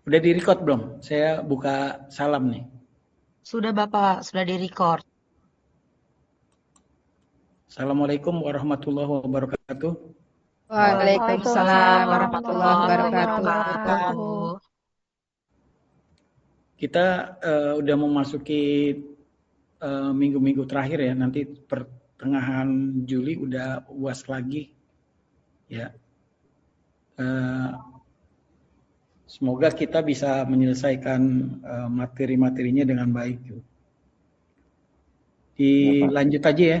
Udah di-record belum? Saya buka salam nih. Sudah Bapak, sudah di-record. Assalamualaikum warahmatullahi wabarakatuh. Waalaikumsalam Waalaikumsalam warahmatullahi warahmatullahi wabarakatuh. wabarakatuh. Kita udah memasuki minggu-minggu terakhir ya. Nanti pertengahan Juli udah UAS lagi. Ya, Eh, semoga kita bisa menyelesaikan materi-materinya dengan baik. Dilanjut aja ya,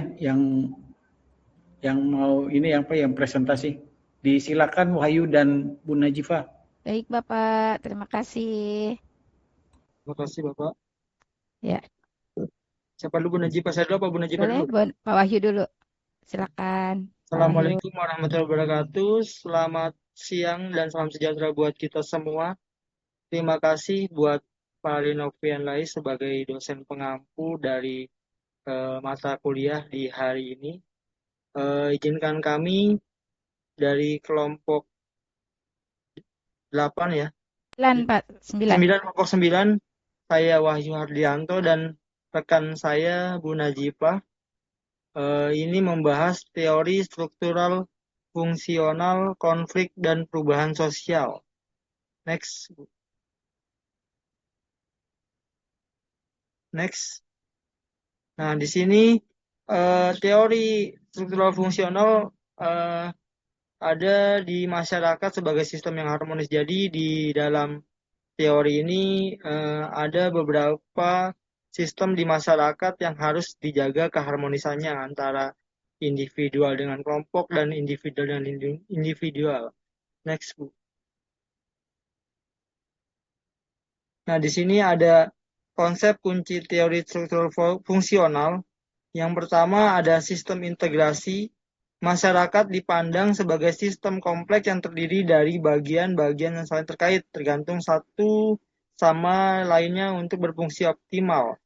yang mau ini apa yang presentasi. Disilakan Wahyu dan Bu Najifah. Baik Bapak, terima kasih. Terima kasih Bapak. Ya, Siapa dulu Bu Najibah? Saya dulu apa Bu Najibah boleh dulu? Pak Wahyu dulu. Silakan, Pak Wahyu. Assalamualaikum warahmatullahi wabarakatuh. Selamat siang dan salam sejahtera buat kita semua. Terima kasih buat Pak Linovian Lai sebagai dosen pengampu dari mata kuliah di hari ini. Izinkan kami dari kelompok 8 ya. 9 Pak, 9. 9 kelompok 9, saya Wahyu Hardianto dan rekan saya Bu Najibah. Ini membahas teori struktural fungsional konflik dan perubahan sosial. Next. Next. Nah, di sini teori struktural fungsional eh, ada di masyarakat sebagai sistem yang harmonis. Jadi di dalam teori ini ada beberapa sistem di masyarakat yang harus dijaga keharmonisannya antara individual dengan kelompok dan individual dengan individual. Next, Bu. Nah, di sini ada konsep kunci teori struktural fungsional. Yang pertama ada sistem integrasi. Masyarakat dipandang sebagai sistem kompleks yang terdiri dari bagian-bagian yang saling terkait, tergantung satu sama lainnya untuk berfungsi optimal.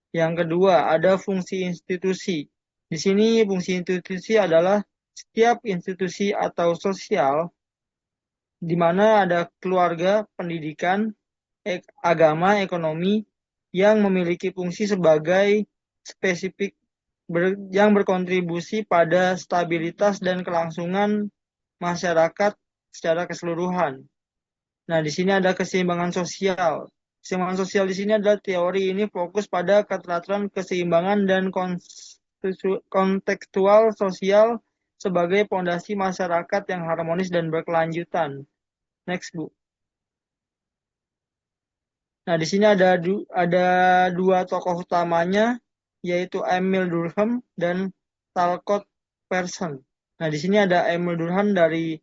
Yang kedua, ada fungsi institusi. Di sini fungsi institusi adalah setiap institusi atau sosial di mana ada keluarga, pendidikan, agama, ekonomi yang memiliki fungsi sebagai spesifik yang berkontribusi pada stabilitas dan kelangsungan masyarakat secara keseluruhan. Nah, di sini ada keseimbangan sosial. Keseimbangan sosial di sini adalah teori ini fokus pada keteraturan keseimbangan dan kontekstual sosial sebagai fondasi masyarakat yang harmonis dan berkelanjutan. Next, Bu. Nah, di sini ada dua tokoh utamanya, yaitu Emile Durkheim dan Talcott Persson. Nah, di sini ada Emile Durkheim dari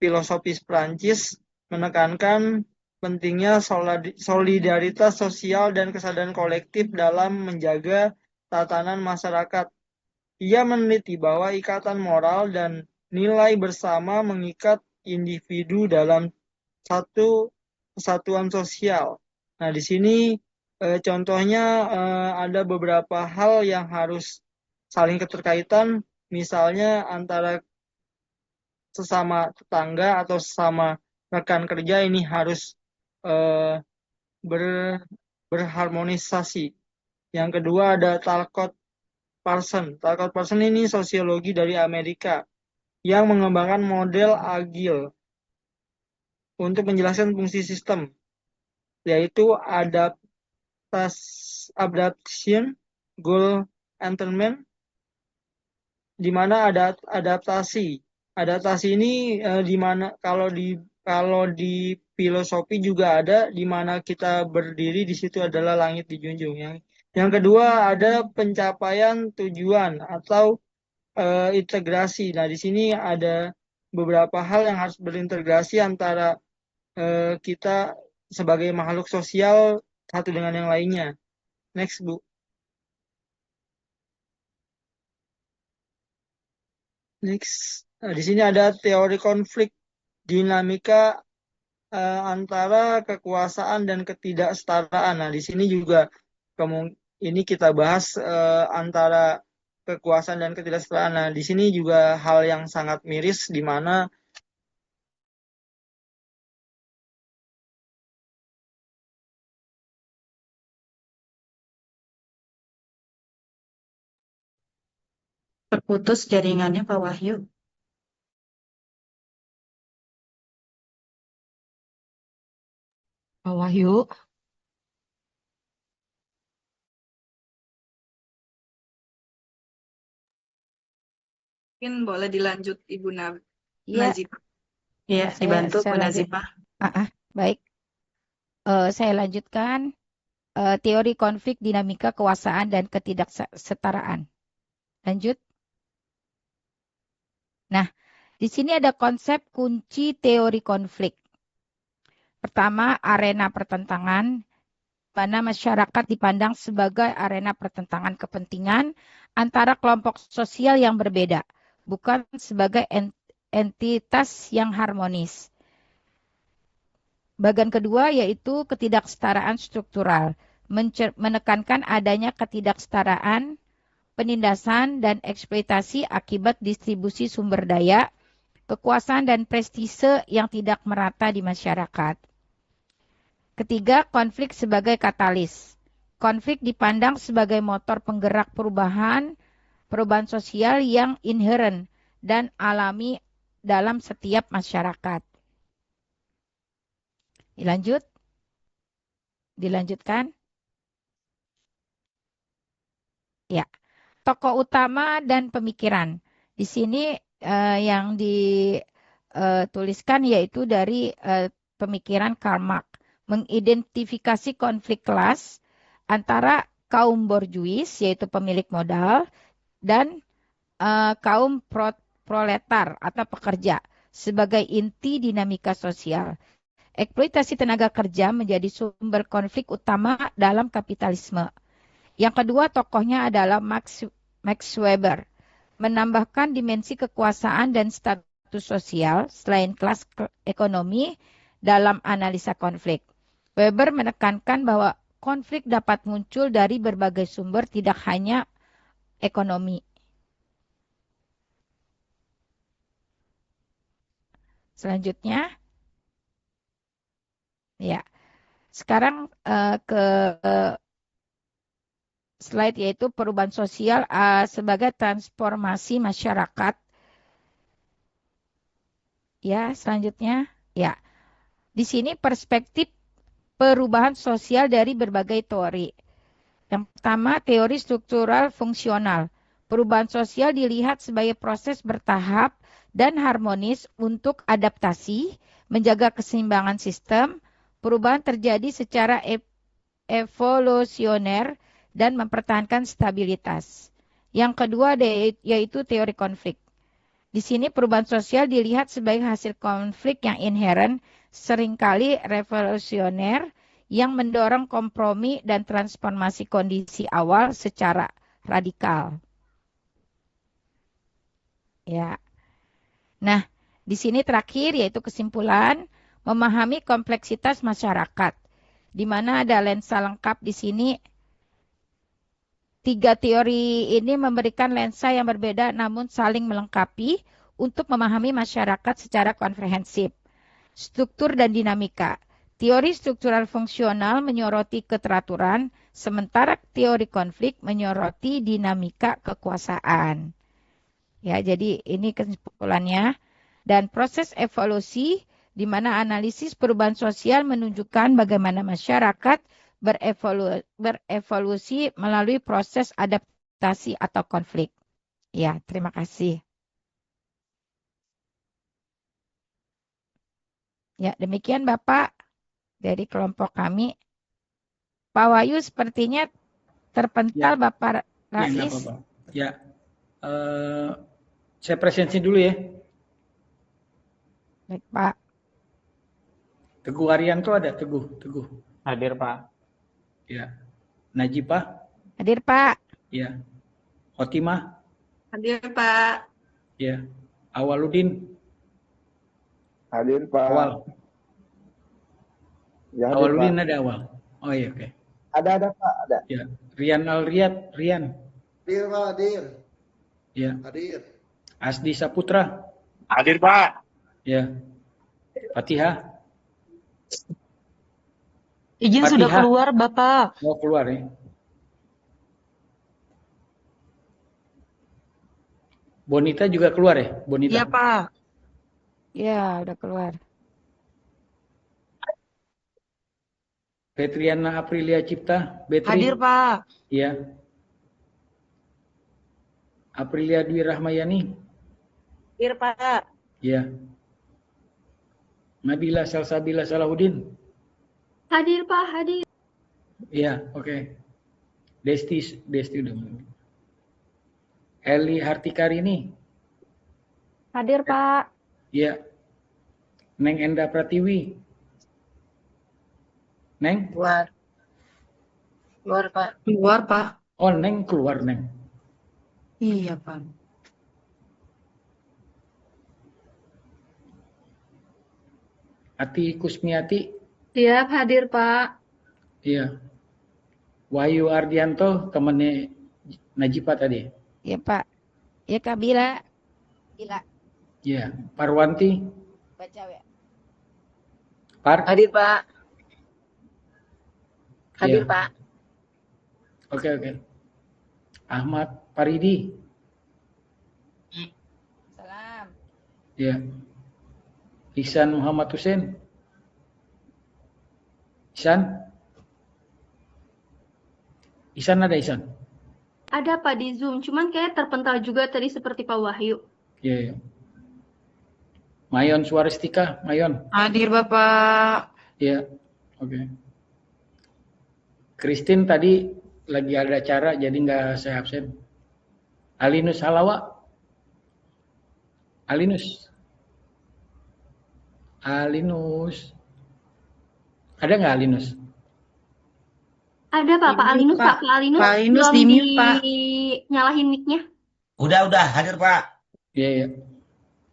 filosofis Prancis menekankan pentingnya solidaritas sosial dan kesadaran kolektif dalam menjaga tatanan masyarakat. Ia meneliti bahwa ikatan moral dan nilai bersama mengikat individu dalam satu kesatuan sosial. Nah, di sini contohnya ada beberapa hal yang harus saling keterkaitan, misalnya antara sesama tetangga atau sesama rekan kerja ini harus eh, ber, berharmonisasi. Yang kedua ada Talcott Parson. Talcott Parson ini sosiologi dari Amerika yang mengembangkan model agil untuk menjelaskan fungsi sistem, yaitu adaptation, goal attainment, di mana ada adaptasi. Adaptasi ini di mana kalau di filosofi juga ada di mana kita berdiri di situ adalah langit dijunjung. Yang kedua ada pencapaian tujuan atau integrasi. Nah, di sini ada beberapa hal yang harus berintegrasi antara kita sebagai makhluk sosial satu dengan yang lainnya. Next, Bu. Next. Nah, di sini ada teori konflik dinamika antara kekuasaan dan ketidaksetaraan. Nah, di sini juga ini kita bahas antara kekuasaan dan ketidaksetaraan. Nah, di sini juga hal yang sangat miris di mana Terputus jaringannya Pak Wahyu. Pak Wahyu. Mungkin boleh dilanjut Ibu Iya, Nazifah. Iya, dibantu Bu saya lanjut. Nazifah. Baik. Saya lanjutkan teori konflik dinamika kekuasaan dan ketidaksetaraan. Lanjut. Nah, di sini ada konsep kunci teori konflik. Pertama, arena pertentangan, mana masyarakat dipandang sebagai arena pertentangan kepentingan antara kelompok sosial yang berbeda, bukan sebagai entitas yang harmonis. Bagian kedua yaitu ketidaksetaraan struktural, menekankan adanya ketidaksetaraan, penindasan, dan eksploitasi akibat distribusi sumber daya, kekuasaan, dan prestise yang tidak merata di masyarakat. Ketiga, konflik sebagai katalis. Konflik dipandang sebagai motor penggerak perubahan sosial yang inheren dan alami dalam setiap masyarakat. Dilanjutkan. Ya, tokoh utama dan pemikiran. Di sini yang dituliskan yaitu dari pemikiran Karl Marx, mengidentifikasi konflik kelas antara kaum borjuis yaitu pemilik modal dan kaum proletar atau pekerja sebagai inti dinamika sosial. Eksploitasi tenaga kerja menjadi sumber konflik utama dalam kapitalisme. Yang kedua tokohnya adalah Max Weber, menambahkan dimensi kekuasaan dan status sosial selain kelas ekonomi dalam analisa konflik. Weber menekankan bahwa konflik dapat muncul dari berbagai sumber, tidak hanya ekonomi. Selanjutnya, ya. Sekarang ke slide yaitu perubahan sosial sebagai transformasi masyarakat. Ya, selanjutnya, ya. Di sini perspektif perubahan sosial dari berbagai teori. Yang pertama, teori struktural fungsional. Perubahan sosial dilihat sebagai proses bertahap dan harmonis untuk adaptasi, menjaga keseimbangan sistem. Perubahan terjadi secara evolusioner dan mempertahankan stabilitas. Yang kedua yaitu teori konflik. Di sini perubahan sosial dilihat sebagai hasil konflik yang inheren, seringkali revolusioner, yang mendorong kompromi dan transformasi kondisi awal secara radikal. Ya. Nah, di sini terakhir yaitu kesimpulan, memahami kompleksitas masyarakat, di mana ada lensa lengkap di sini. Tiga teori ini memberikan lensa yang berbeda namun saling melengkapi untuk memahami masyarakat secara komprehensif. Struktur dan dinamika. Teori struktural fungsional menyoroti keteraturan, sementara teori konflik menyoroti dinamika kekuasaan. Ya, jadi ini kesimpulannya. Dan proses evolusi, di mana analisis perubahan sosial menunjukkan bagaimana masyarakat berevolusi melalui proses adaptasi atau konflik. Ya, terima kasih. Ya, demikian Bapak dari kelompok kami. Pak Wahyu sepertinya terpental Ya. Bapak Ya, nggak Rais. apa-apa. Ya, saya presensi dulu ya. Baik, Pak. Teguh Haryanto ada, Teguh. Hadir, Pak. Ya. Najipah, Hadir, Pak. ya. Khotimah, Hadir Pak. ya. Awaludin, Hadir Pak. Awal. Ya, hadir, Awaludin Pak. ada awal. Oh iya, oke. Ada Pak, ada. Ya. Rian Alriat, Rian. Hadir Pak, hadir. Ya. Hadir. Asdi Saputra, Hadir, Pak. ya. Fatihah, Izin sudah Fatihah. keluar, Bapak. mau keluar ya. Bonita juga keluar ya? Iya, Bonita. Pak. Ya, udah keluar. Petriana Aprilia Cipta, Betri. Hadir, Pak. Iya. Aprilia Dwi Rahmayani. Hadir, Pak. Iya. Nabila Salsabila Salahuddin. Hadir, Pak. Hadir. Iya, oke. Desti udah. Eli Hartikarini. Hadir, Pak. Iya. Neng Enda Pratiwi. Neng? Keluar. Keluar, Pak. Keluar, Pak. Oh, Neng keluar, Neng. Iya, Pak. Ati Kusmiati. Siap, hadir, Pak. Iya. Wahyu Ardianto, temennya Najipah tadi. Ya, Pak. Ya, Kak Bila. Bila. Iya. Parwanti. Baca ya. Hadir, Pak. Hadir, Pak. Oke. Ahmad Paridi. Salam. Iya. Ihsan Muhammad Hussein. Ihsan ada Ihsan? Ada Pak di Zoom, cuman kayak terpental juga tadi seperti Pak Wahyu. Iya. Mayon Suaristika, Mayon. Hadir, Bapak. Iya. Oke. Christine tadi lagi ada acara jadi nggak saya absen. Alinus Halawa. Alinus. Ada nggak Alinus? Ada Pak, Pak Alinus, Pak. Pak Alinus Pak Alinus belum di-mute, Pak. nyalahin mic-nya. Udah, hadir Pak. Iya.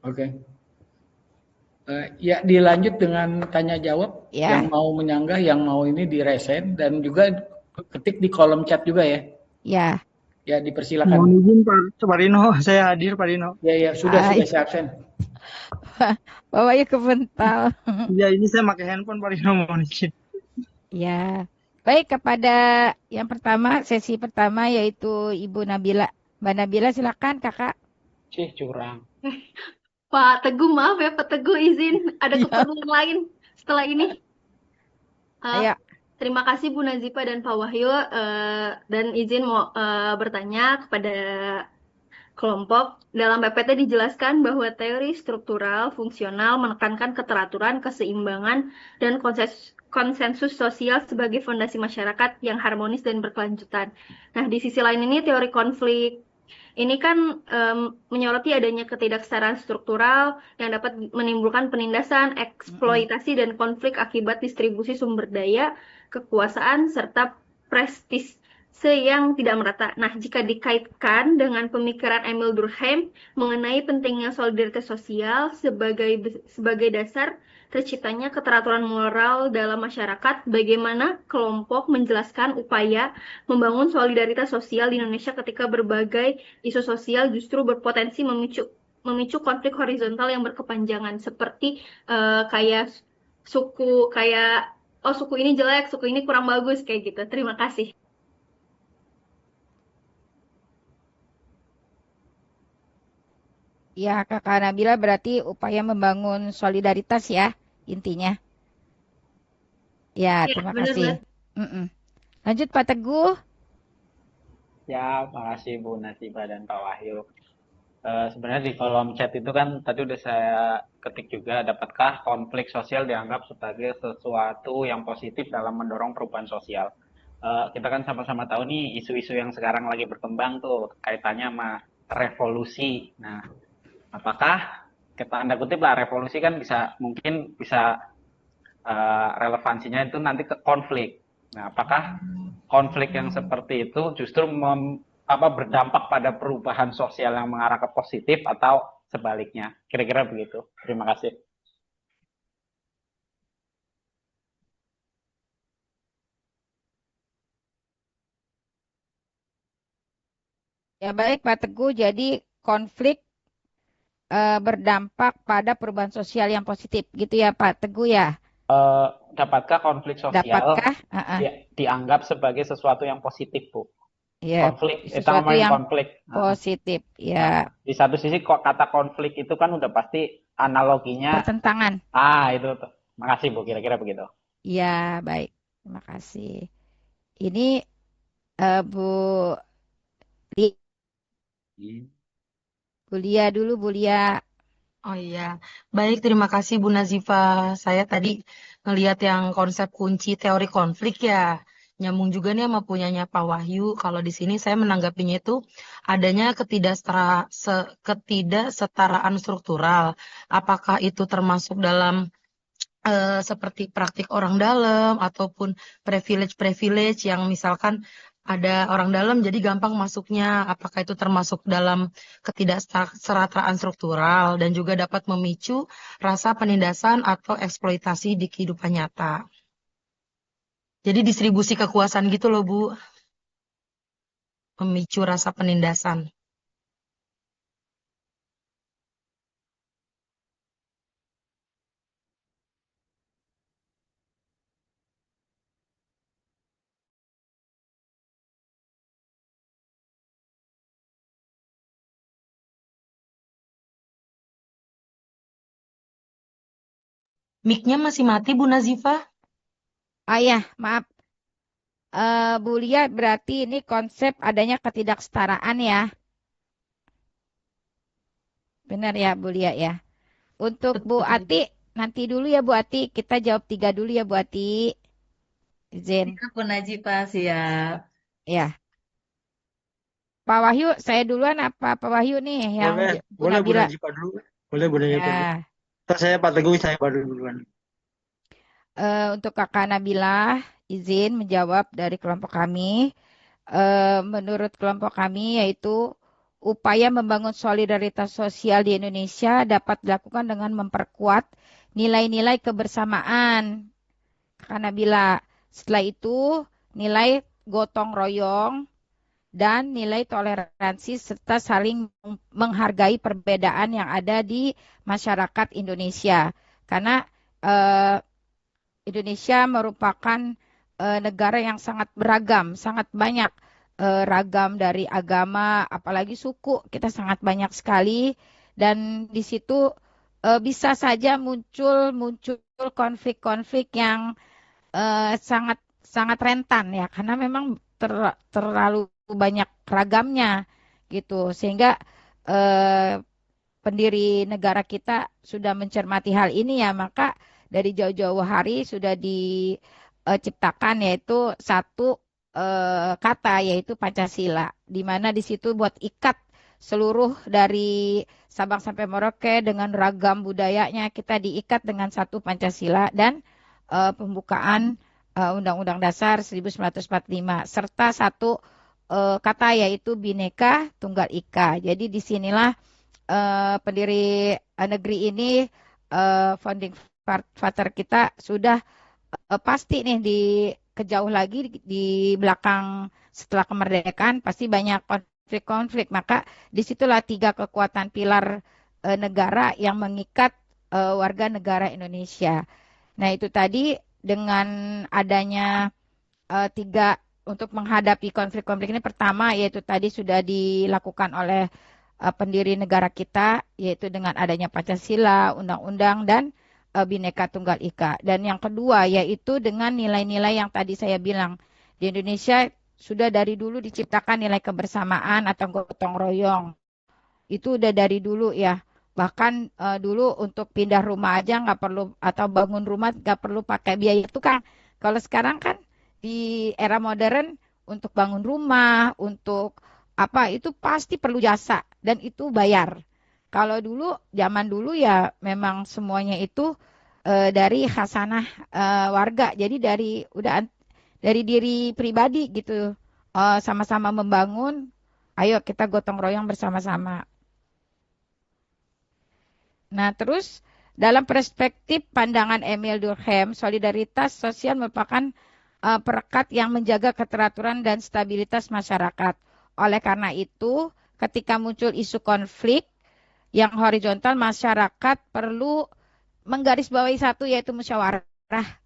Oke. Ya dilanjut dengan tanya jawab. Ya. Yang mau menyanggah, yang mau ini diresen dan juga ketik di kolom chat juga ya. Ya. Ya dipersilakan. Mohon izin Pak Rino, saya hadir Pak Rino. Ya sudah saya absen. Bawanya kebental. Iya, ini saya pakai handphone Pak Rino, mohon izin. Ya. Baik, kepada yang pertama, sesi pertama yaitu Ibu Nabila. Mbak Nabila silakan Kakak. Curang. Pak Teguh, maaf ya Pak Teguh, izin ada keperluan lain setelah ini. Ayo. Terima kasih Bu Nazipa dan Pak Wahyu, dan izin mau bertanya kepada kelompok. Dalam PPT dijelaskan bahwa teori struktural fungsional menekankan keteraturan, keseimbangan, dan konsensus sosial sebagai fondasi masyarakat yang harmonis dan berkelanjutan. Nah, di sisi lain ini teori konflik ini kan menyoroti adanya ketidaksetaraan struktural yang dapat menimbulkan penindasan, eksploitasi, dan konflik akibat distribusi sumber daya, kekuasaan, serta prestise yang tidak merata. Nah, jika dikaitkan dengan pemikiran Emil Durkheim mengenai pentingnya solidaritas sosial sebagai dasar terciptanya keteraturan moral dalam masyarakat, bagaimana kelompok menjelaskan upaya membangun solidaritas sosial di Indonesia ketika berbagai isu sosial justru berpotensi memicu konflik horizontal yang berkepanjangan, seperti kayak suku ini jelek, suku ini kurang bagus, kayak gitu. Terima kasih. Ya, Kakak Nabila berarti upaya membangun solidaritas ya, intinya. Ya, terima kasih. Lanjut Pak Teguh. Ya, makasih Bu Nasiba dan Pak Wahyu. Sebenarnya di kolom chat itu kan tadi udah saya ketik juga, dapatkah konflik sosial dianggap sebagai sesuatu yang positif dalam mendorong perubahan sosial? Kita kan sama-sama tahu nih isu-isu yang sekarang lagi berkembang tuh kaitannya sama revolusi. Nah, apakah kita tanda kutip lah revolusi kan mungkin bisa relevansinya itu nanti ke konflik. Nah, apakah konflik yang seperti itu justru berdampak pada perubahan sosial yang mengarah ke positif atau sebaliknya? Kira-kira begitu. Terima kasih. Ya baik Pak Teguh, jadi konflik berdampak pada perubahan sosial yang positif, gitu ya Pak Teguh ya? Dapatkah konflik sosial dianggap sebagai sesuatu yang positif, Bu? Ya, Konflik, kita sesuatu ngomongin yang konflik. positif. Nah, Ya, di satu sisi kok kata konflik itu kan udah pasti analoginya, pertentangan. itu tuh. Makasih Bu, kira-kira begitu. Ya, baik. Terima kasih. Ini Bu Li- Bu Lia dulu, Bu Lia. Oh iya, baik terima kasih Bu Nazifa. Saya tadi ngelihat yang konsep kunci teori konflik ya. Nyambung juga nih sama punyanya Pak Wahyu. Kalau di sini saya menanggapinya itu adanya ketidaksetaraan struktural. Apakah itu termasuk dalam seperti praktik orang dalam ataupun privilege-privilege yang misalkan ada orang dalam jadi gampang masuknya, apakah itu termasuk dalam ketidakserataan struktural dan juga dapat memicu rasa penindasan atau eksploitasi di kehidupan nyata. Jadi distribusi kekuasaan gitu loh Bu, memicu rasa penindasan. Mic-nya masih mati Bu Nazifa? Ah ya, maaf. Bu Lia berarti ini konsep adanya ketidaksetaraan ya. Benar ya Bu Lia ya. Untuk Bu Betul. Ati, nanti dulu ya Bu Ati. Kita jawab 3 dulu ya Bu Ati. Izin. Siap, Bu Najibah, siap. Ya. Pak Wahyu, saya duluan apa Pak Wahyu nih yang Boleh, Bu boleh Bu Nabila? Najibah dulu. Boleh Bu Najibah dulu. Ya. Ntar saya Pak Teguh, saya baru duluan. Untuk Kakak Nabila, izin menjawab dari kelompok kami. Menurut kelompok kami yaitu upaya membangun solidaritas sosial di Indonesia dapat dilakukan dengan memperkuat nilai-nilai kebersamaan. Kakak Nabila, setelah itu nilai gotong royong dan nilai toleransi serta saling menghargai perbedaan yang ada di masyarakat Indonesia. Karena eh, Indonesia merupakan negara yang sangat beragam, sangat banyak ragam dari agama, apalagi suku, kita sangat banyak sekali dan di situ bisa saja muncul konflik-konflik yang sangat sangat rentan ya karena memang terlalu banyak ragamnya gitu sehingga eh, pendiri negara kita sudah mencermati hal ini ya maka dari jauh-jauh hari sudah diciptakan yaitu satu kata yaitu Pancasila di mana di situ buat ikat seluruh dari Sabang sampai Merauke dengan ragam budayanya kita diikat dengan satu Pancasila dan pembukaan Undang-Undang Dasar 1945 serta satu kata yaitu Bhinneka Tunggal Ika. Jadi disinilah pendiri negeri ini founding father kita sudah pasti nih di kejauh lagi di belakang setelah kemerdekaan pasti banyak konflik-konflik maka disitulah 3 kekuatan pilar negara yang mengikat warga negara Indonesia. Nah itu tadi dengan adanya 3 untuk menghadapi konflik-konflik ini pertama yaitu tadi sudah dilakukan oleh pendiri negara kita yaitu dengan adanya Pancasila, undang-undang dan Bhinneka Tunggal Ika. Dan yang kedua yaitu dengan nilai-nilai yang tadi saya bilang di Indonesia sudah dari dulu diciptakan nilai kebersamaan atau gotong royong. Itu udah dari dulu ya. Bahkan dulu untuk pindah rumah aja nggak perlu atau bangun rumah nggak perlu pakai biaya itu kan. Kalau sekarang kan di era modern untuk bangun rumah, untuk apa itu pasti perlu jasa dan itu bayar. Kalau dulu zaman dulu ya memang semuanya itu dari khasanah warga. Jadi dari diri pribadi gitu. Sama-sama membangun. Ayo kita gotong royong bersama-sama. Nah, terus dalam perspektif pandangan Emil Durkheim, solidaritas sosial merupakan perekat yang menjaga keteraturan dan stabilitas masyarakat. Oleh karena itu, ketika muncul isu konflik yang horizontal, masyarakat perlu menggarisbawahi satu yaitu musyawarah.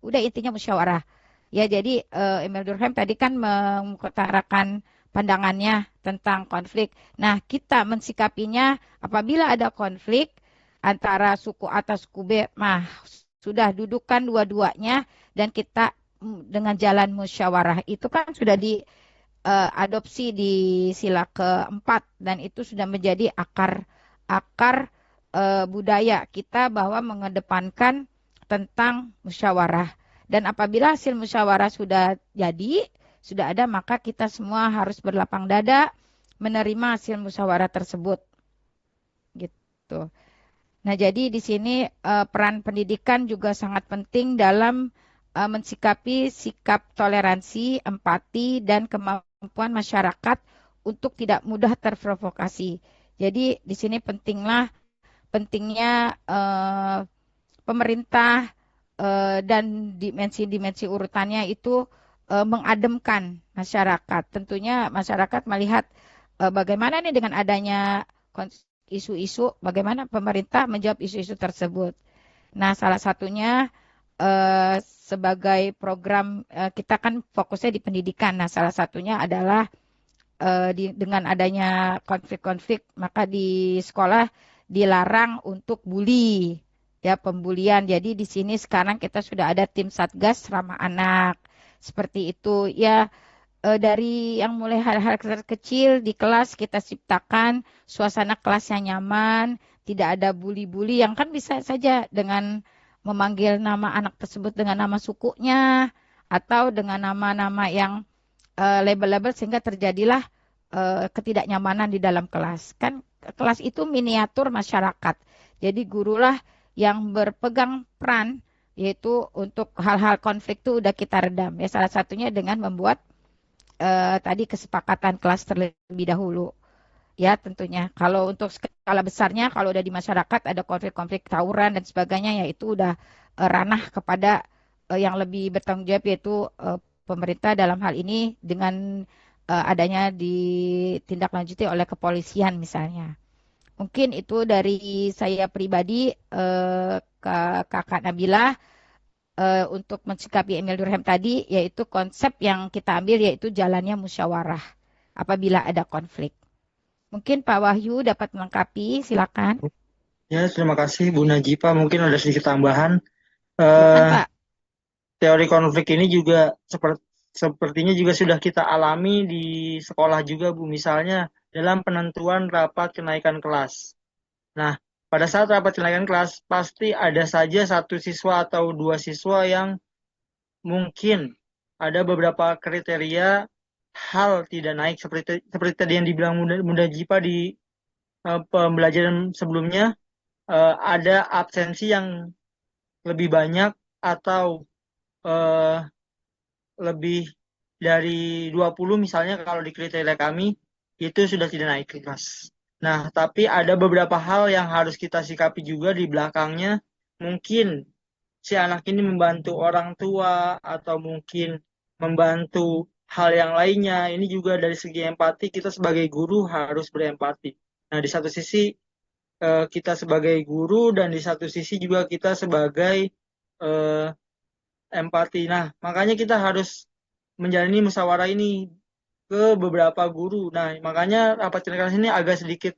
Udah intinya musyawarah. Ya, jadi Emil Durkheim tadi kan mengutarakan pandangannya tentang konflik. Nah, kita mensikapinya apabila ada konflik antara suku A atau suku B, sudah dudukkan dua-duanya dan kita dengan jalan musyawarah itu kan sudah diadopsi di sila keempat dan itu sudah menjadi akar budaya kita bahwa mengedepankan tentang musyawarah. Dan apabila hasil musyawarah sudah jadi, sudah ada, maka kita semua harus berlapang dada menerima hasil musyawarah tersebut. Gitu. Nah, jadi di sini peran pendidikan juga sangat penting dalam mensikapi sikap toleransi, empati, dan kemampuan masyarakat untuk tidak mudah terprovokasi. Jadi di sini pentingnya pemerintah dan dimensi-dimensi urutannya itu mengademkan masyarakat. Tentunya masyarakat melihat bagaimana nih dengan adanya isu-isu, bagaimana pemerintah menjawab isu-isu tersebut. Nah, salah satunya sebagai program kita kan fokusnya di pendidikan. Nah, salah satunya adalah dengan adanya konflik-konflik, maka di sekolah dilarang untuk bully, ya pembulian. Jadi di sini sekarang kita sudah ada tim Satgas Ramah Anak. Seperti itu ya, dari yang mulai hal-hal kecil di kelas kita ciptakan suasana kelas yang nyaman, tidak ada bully-bully yang kan bisa saja dengan memanggil nama anak tersebut dengan nama sukunya atau dengan nama-nama yang label-label sehingga terjadilah ketidaknyamanan di dalam kelas. Kan kelas itu miniatur masyarakat. Jadi gurulah yang berpegang peran yaitu untuk hal-hal konflik itu udah kita redam. Ya salah satunya dengan membuat tadi kesepakatan kelas terlebih dahulu. Ya tentunya. Kalau untuk skala besarnya, kalau udah di masyarakat ada konflik-konflik tawuran dan sebagainya, ya itu udah ranah kepada yang lebih bertanggung jawab yaitu pemerintah dalam hal ini dengan adanya ditindaklanjuti oleh kepolisian misalnya. Mungkin itu dari saya pribadi, Kakak Nabila, untuk mensikapi Emil Durkheim tadi, yaitu konsep yang kita ambil yaitu jalannya musyawarah apabila ada konflik. Mungkin Pak Wahyu dapat melengkapi, silakan. Ya, terima kasih Bu Najipa. Mungkin ada sedikit tambahan. Silakan Pak. Teori konflik ini juga sepertinya juga sudah kita alami di sekolah juga Bu. Misalnya dalam penentuan rapat kenaikan kelas. Nah, pada saat rapat kenaikan kelas, pasti ada saja satu siswa atau dua siswa yang mungkin ada beberapa kriteria hal tidak naik seperti tadi yang dibilang Bunda Jipa di pembelajaran sebelumnya, ada absensi yang lebih banyak atau lebih dari 20 misalnya kalau di kriteria kami itu sudah tidak naik kelas. Nah, tapi ada beberapa hal yang harus kita sikapi juga di belakangnya. Mungkin si anak ini membantu orang tua atau mungkin membantu hal yang lainnya. Ini juga dari segi empati kita sebagai guru harus berempati. Nah, di satu sisi kita sebagai guru dan di satu sisi juga kita sebagai empati. Nah, makanya kita harus menjalani musyawarah ini ke beberapa guru. Nah, makanya rapat kerja ini agak sedikit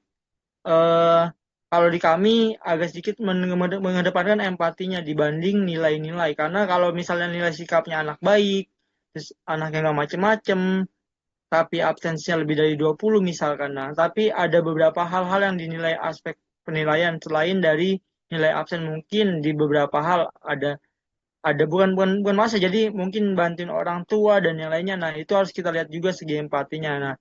kalau di kami agak sedikit mengedepankan empatinya dibanding nilai-nilai. Karena kalau misalnya nilai sikapnya anak baik, terus anaknya nggak macem-macem, tapi absensinya lebih dari 20 misalkan. Nah, tapi ada beberapa hal-hal yang dinilai aspek penilaian selain dari nilai absen. Mungkin di beberapa hal ada bukan masa, jadi mungkin bantuin orang tua dan yang lainnya. Nah, itu harus kita lihat juga segi empatinya. Nah,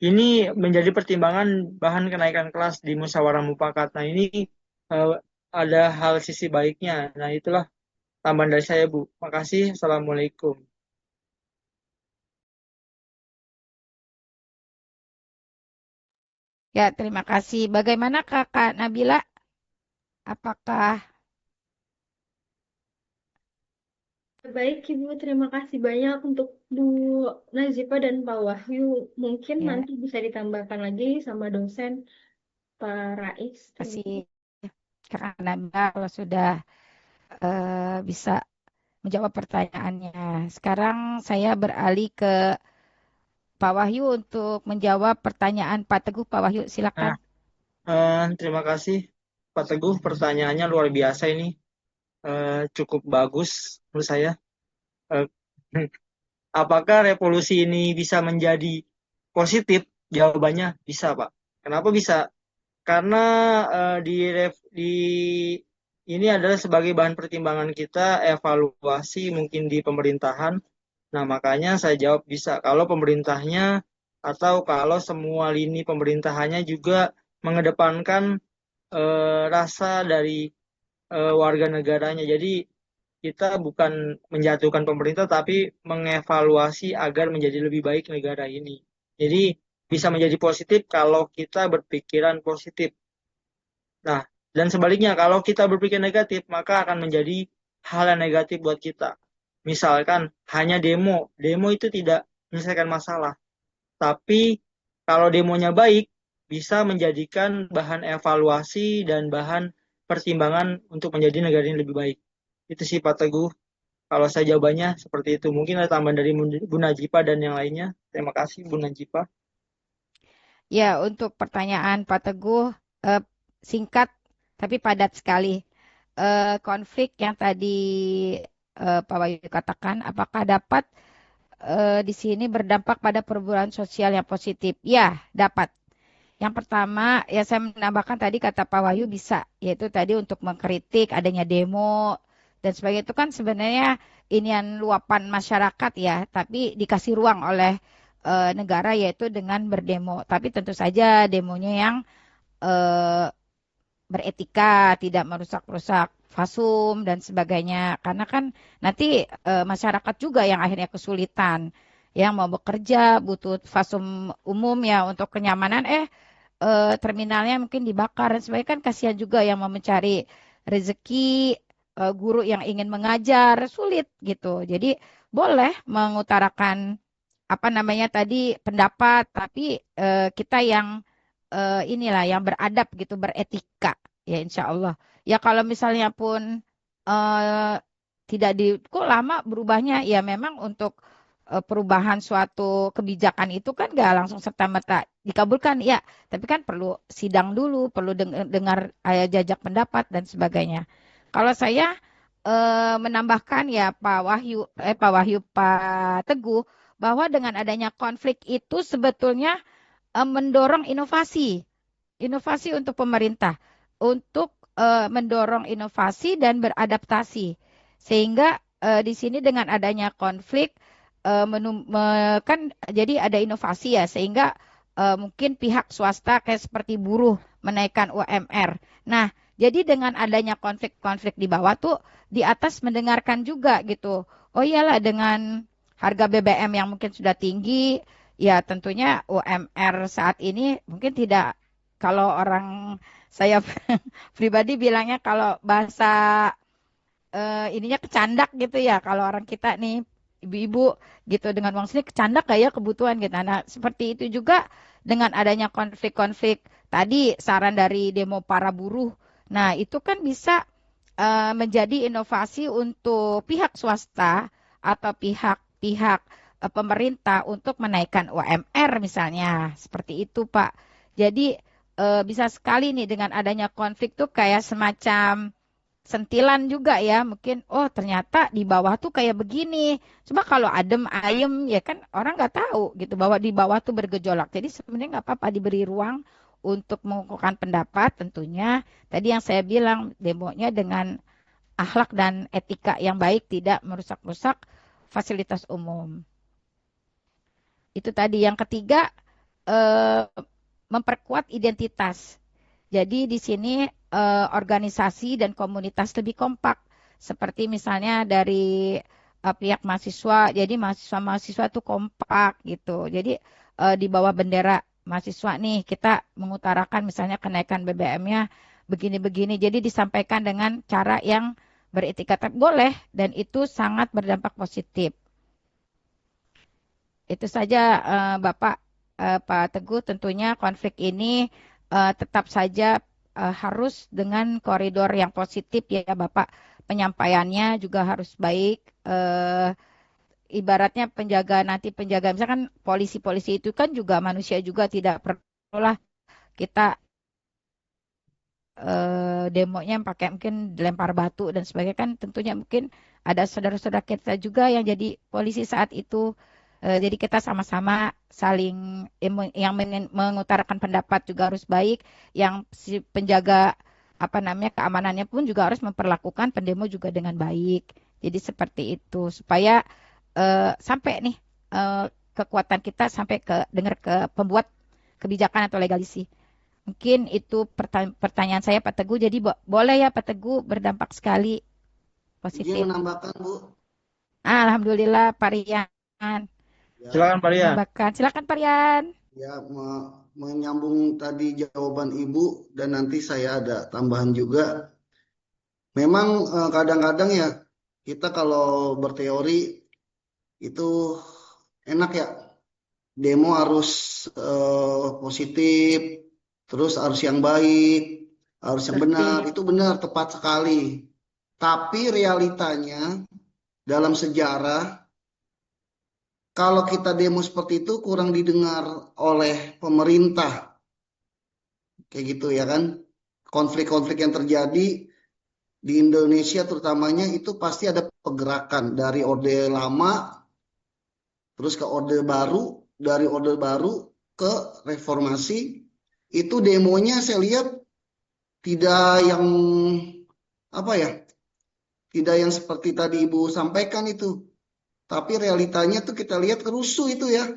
ini menjadi pertimbangan bahan kenaikan kelas di musyawarah mufakat. Nah, ini ada hal sisi baiknya. Nah, itulah tambahan dari saya, Bu. Makasih. Assalamualaikum. Ya, terima kasih. Bagaimana Kakak Nabila? Apakah Baik, Ibu. Terima kasih banyak untuk Bu Nazipa dan Pak Wahyu. Mungkin ya, nanti bisa ditambahkan lagi sama dosen Pak Rais. kasih Kakak Nabila kalau sudah bisa menjawab pertanyaannya. Sekarang saya beralih ke Pak Wahyu untuk menjawab pertanyaan Pak Teguh. Pak Wahyu, silakan. Terima kasih Pak Teguh, pertanyaannya luar biasa ini. Cukup bagus menurut saya. Eh, apakah revolusi ini bisa menjadi positif? Jawabannya bisa, Pak. Kenapa bisa? Karena di ini adalah sebagai bahan pertimbangan kita evaluasi mungkin di pemerintahan. Nah, makanya saya jawab bisa. Kalau pemerintahnya atau kalau semua lini pemerintahannya juga mengedepankan rasa dari warga negaranya. Jadi kita bukan menjatuhkan pemerintah, tapi mengevaluasi agar menjadi lebih baik negara ini. Jadi bisa menjadi positif kalau kita berpikiran positif. Nah, dan sebaliknya kalau kita berpikir negatif, maka akan menjadi hal yang negatif buat kita. Misalkan hanya demo, demo itu tidak menyelesaikan masalah. Tapi kalau demonya baik, bisa menjadikan bahan evaluasi dan bahan pertimbangan untuk menjadi negara ini lebih baik. Itu sih Pak Teguh. Kalau saya jawabannya seperti itu. Mungkin ada tambahan dari Bu Najipa dan yang lainnya. Terima kasih Bu Najipa. Ya, untuk pertanyaan Pak Teguh, singkat tapi padat sekali. Konflik yang tadi Pak Wahyu katakan, apakah dapat di sini berdampak pada perubahan sosial yang positif? Ya, dapat. Yang pertama, ya saya menambahkan tadi kata Pak Wahyu bisa, yaitu tadi untuk mengkritik adanya demo dan sebagainya itu kan sebenarnya inian luapan masyarakat ya, tapi dikasih ruang oleh negara yaitu dengan berdemo. Tapi tentu saja demonya yang beretika, tidak merusak-rusak fasum dan sebagainya. Karena kan nanti masyarakat juga yang akhirnya kesulitan, yang mau bekerja butuh fasum umum ya untuk kenyamanan, terminalnya mungkin dibakar dan sebagainya, kan kasihan juga yang mau mencari rezeki, guru yang ingin mengajar sulit gitu. Jadi boleh mengutarakan apa namanya tadi pendapat, tapi kita yang inilah yang beradab gitu, beretika ya insya Allah. Ya kalau misalnya pun tidak kok lama berubahnya, ya memang untuk perubahan suatu kebijakan itu kan gak langsung serta-merta dikabulkan ya, tapi kan perlu sidang dulu, perlu dengar jajak pendapat dan sebagainya. Kalau saya menambahkan ya Pak Teguh, bahwa dengan adanya konflik itu sebetulnya mendorong inovasi untuk pemerintah untuk mendorong inovasi dan beradaptasi, sehingga di sini dengan adanya konflik kan jadi ada inovasi ya, sehingga mungkin pihak swasta kayak seperti buruh menaikkan UMR. Nah, jadi dengan adanya konflik-konflik di bawah tuh di atas mendengarkan juga gitu. Oh iyalah, dengan harga BBM yang mungkin sudah tinggi, ya tentunya UMR saat ini mungkin tidak, kalau orang saya pribadi bilangnya kalau bahasa ininya kecandak gitu ya, kalau orang kita nih ibu-ibu gitu, dengan uang sini kecandak gak ya kebutuhan gitu. Nah, seperti itu juga dengan adanya konflik-konflik tadi, saran dari demo para buruh. Nah, itu kan bisa menjadi inovasi untuk pihak swasta atau pihak-pihak pemerintah untuk menaikkan UMR misalnya. Seperti itu, Pak. Jadi bisa sekali nih dengan adanya konflik tuh kayak semacam sentilan juga ya, mungkin oh ternyata di bawah tuh kayak begini. Coba kalau adem ayem ya kan orang nggak tahu gitu bahwa di bawah tuh bergejolak. Jadi sebenarnya nggak apa-apa diberi ruang untuk mengukuhkan pendapat, tentunya tadi yang saya bilang demonya dengan akhlak dan etika yang baik, tidak merusak-rusak fasilitas umum. Itu tadi. Yang ketiga, memperkuat identitas. Jadi di sini organisasi dan komunitas lebih kompak. Seperti misalnya dari pihak mahasiswa, jadi mahasiswa-mahasiswa itu kompak gitu. Jadi di bawah bendera mahasiswa nih kita mengutarakan misalnya kenaikan BBM-nya begini-begini. Jadi disampaikan dengan cara yang beretika, boleh, dan itu sangat berdampak positif. Itu saja Bapak Pak Teguh, tentunya konflik ini tetap saja harus dengan koridor yang positif ya Bapak. Penyampaiannya juga harus baik, ibaratnya penjaga misalkan polisi-polisi itu kan juga manusia juga, tidak perlulah kita demonya pakai mungkin dilempar batu dan sebagainya, kan tentunya mungkin ada saudara-saudara kita juga yang jadi polisi saat itu. Jadi kita sama-sama saling yang mengutarakan pendapat juga harus baik, yang si penjaga keamanannya pun juga harus memperlakukan pendemo juga dengan baik. Jadi seperti itu supaya sampai nih kekuatan kita sampai dengar ke pembuat kebijakan atau legalisi. Mungkin itu pertanyaan saya Pak Teguh. Jadi boleh ya Pak Teguh, berdampak sekali positif. Izin menambahkan Bu. Alhamdulillah Pak Rian. Ya, Silakan Pak Rian. Silakan Pak Rian. ya menyambung tadi jawaban Ibu dan nanti saya ada tambahan juga. Memang kadang-kadang ya kita kalau berteori itu enak ya, demo harus positif, terus harus yang baik, harus yang benar. Itu benar, tepat sekali. Tapi realitanya dalam sejarah, kalau kita demo seperti itu kurang didengar oleh pemerintah. Kayak gitu ya kan. Konflik-konflik yang terjadi di Indonesia terutamanya itu pasti ada pergerakan dari Orde Lama terus ke Orde Baru, dari Orde Baru ke Reformasi. Itu demonya saya lihat tidak yang tidak yang seperti tadi Ibu sampaikan itu. Tapi realitanya tuh kita lihat kerusuh itu ya.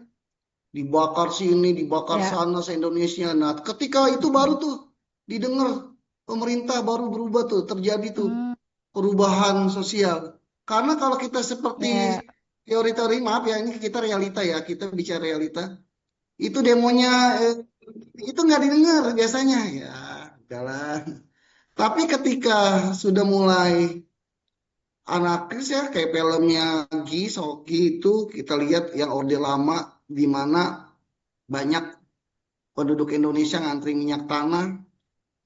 Dibakar sini, dibakar sana se-Indonesia. Nah, ketika itu baru tuh didengar pemerintah, baru berubah tuh, terjadi tuh perubahan sosial. Karena kalau kita seperti teori-teori, maaf ya, ini kita realita ya, kita bicara realita. Itu demonya itu nggak didengar biasanya. Ya, jalan. Tapi ketika sudah mulai anarkis ya, kayak filmnya Sogi itu kita lihat yang Orde Lama, di mana banyak penduduk Indonesia ngantri minyak tanah,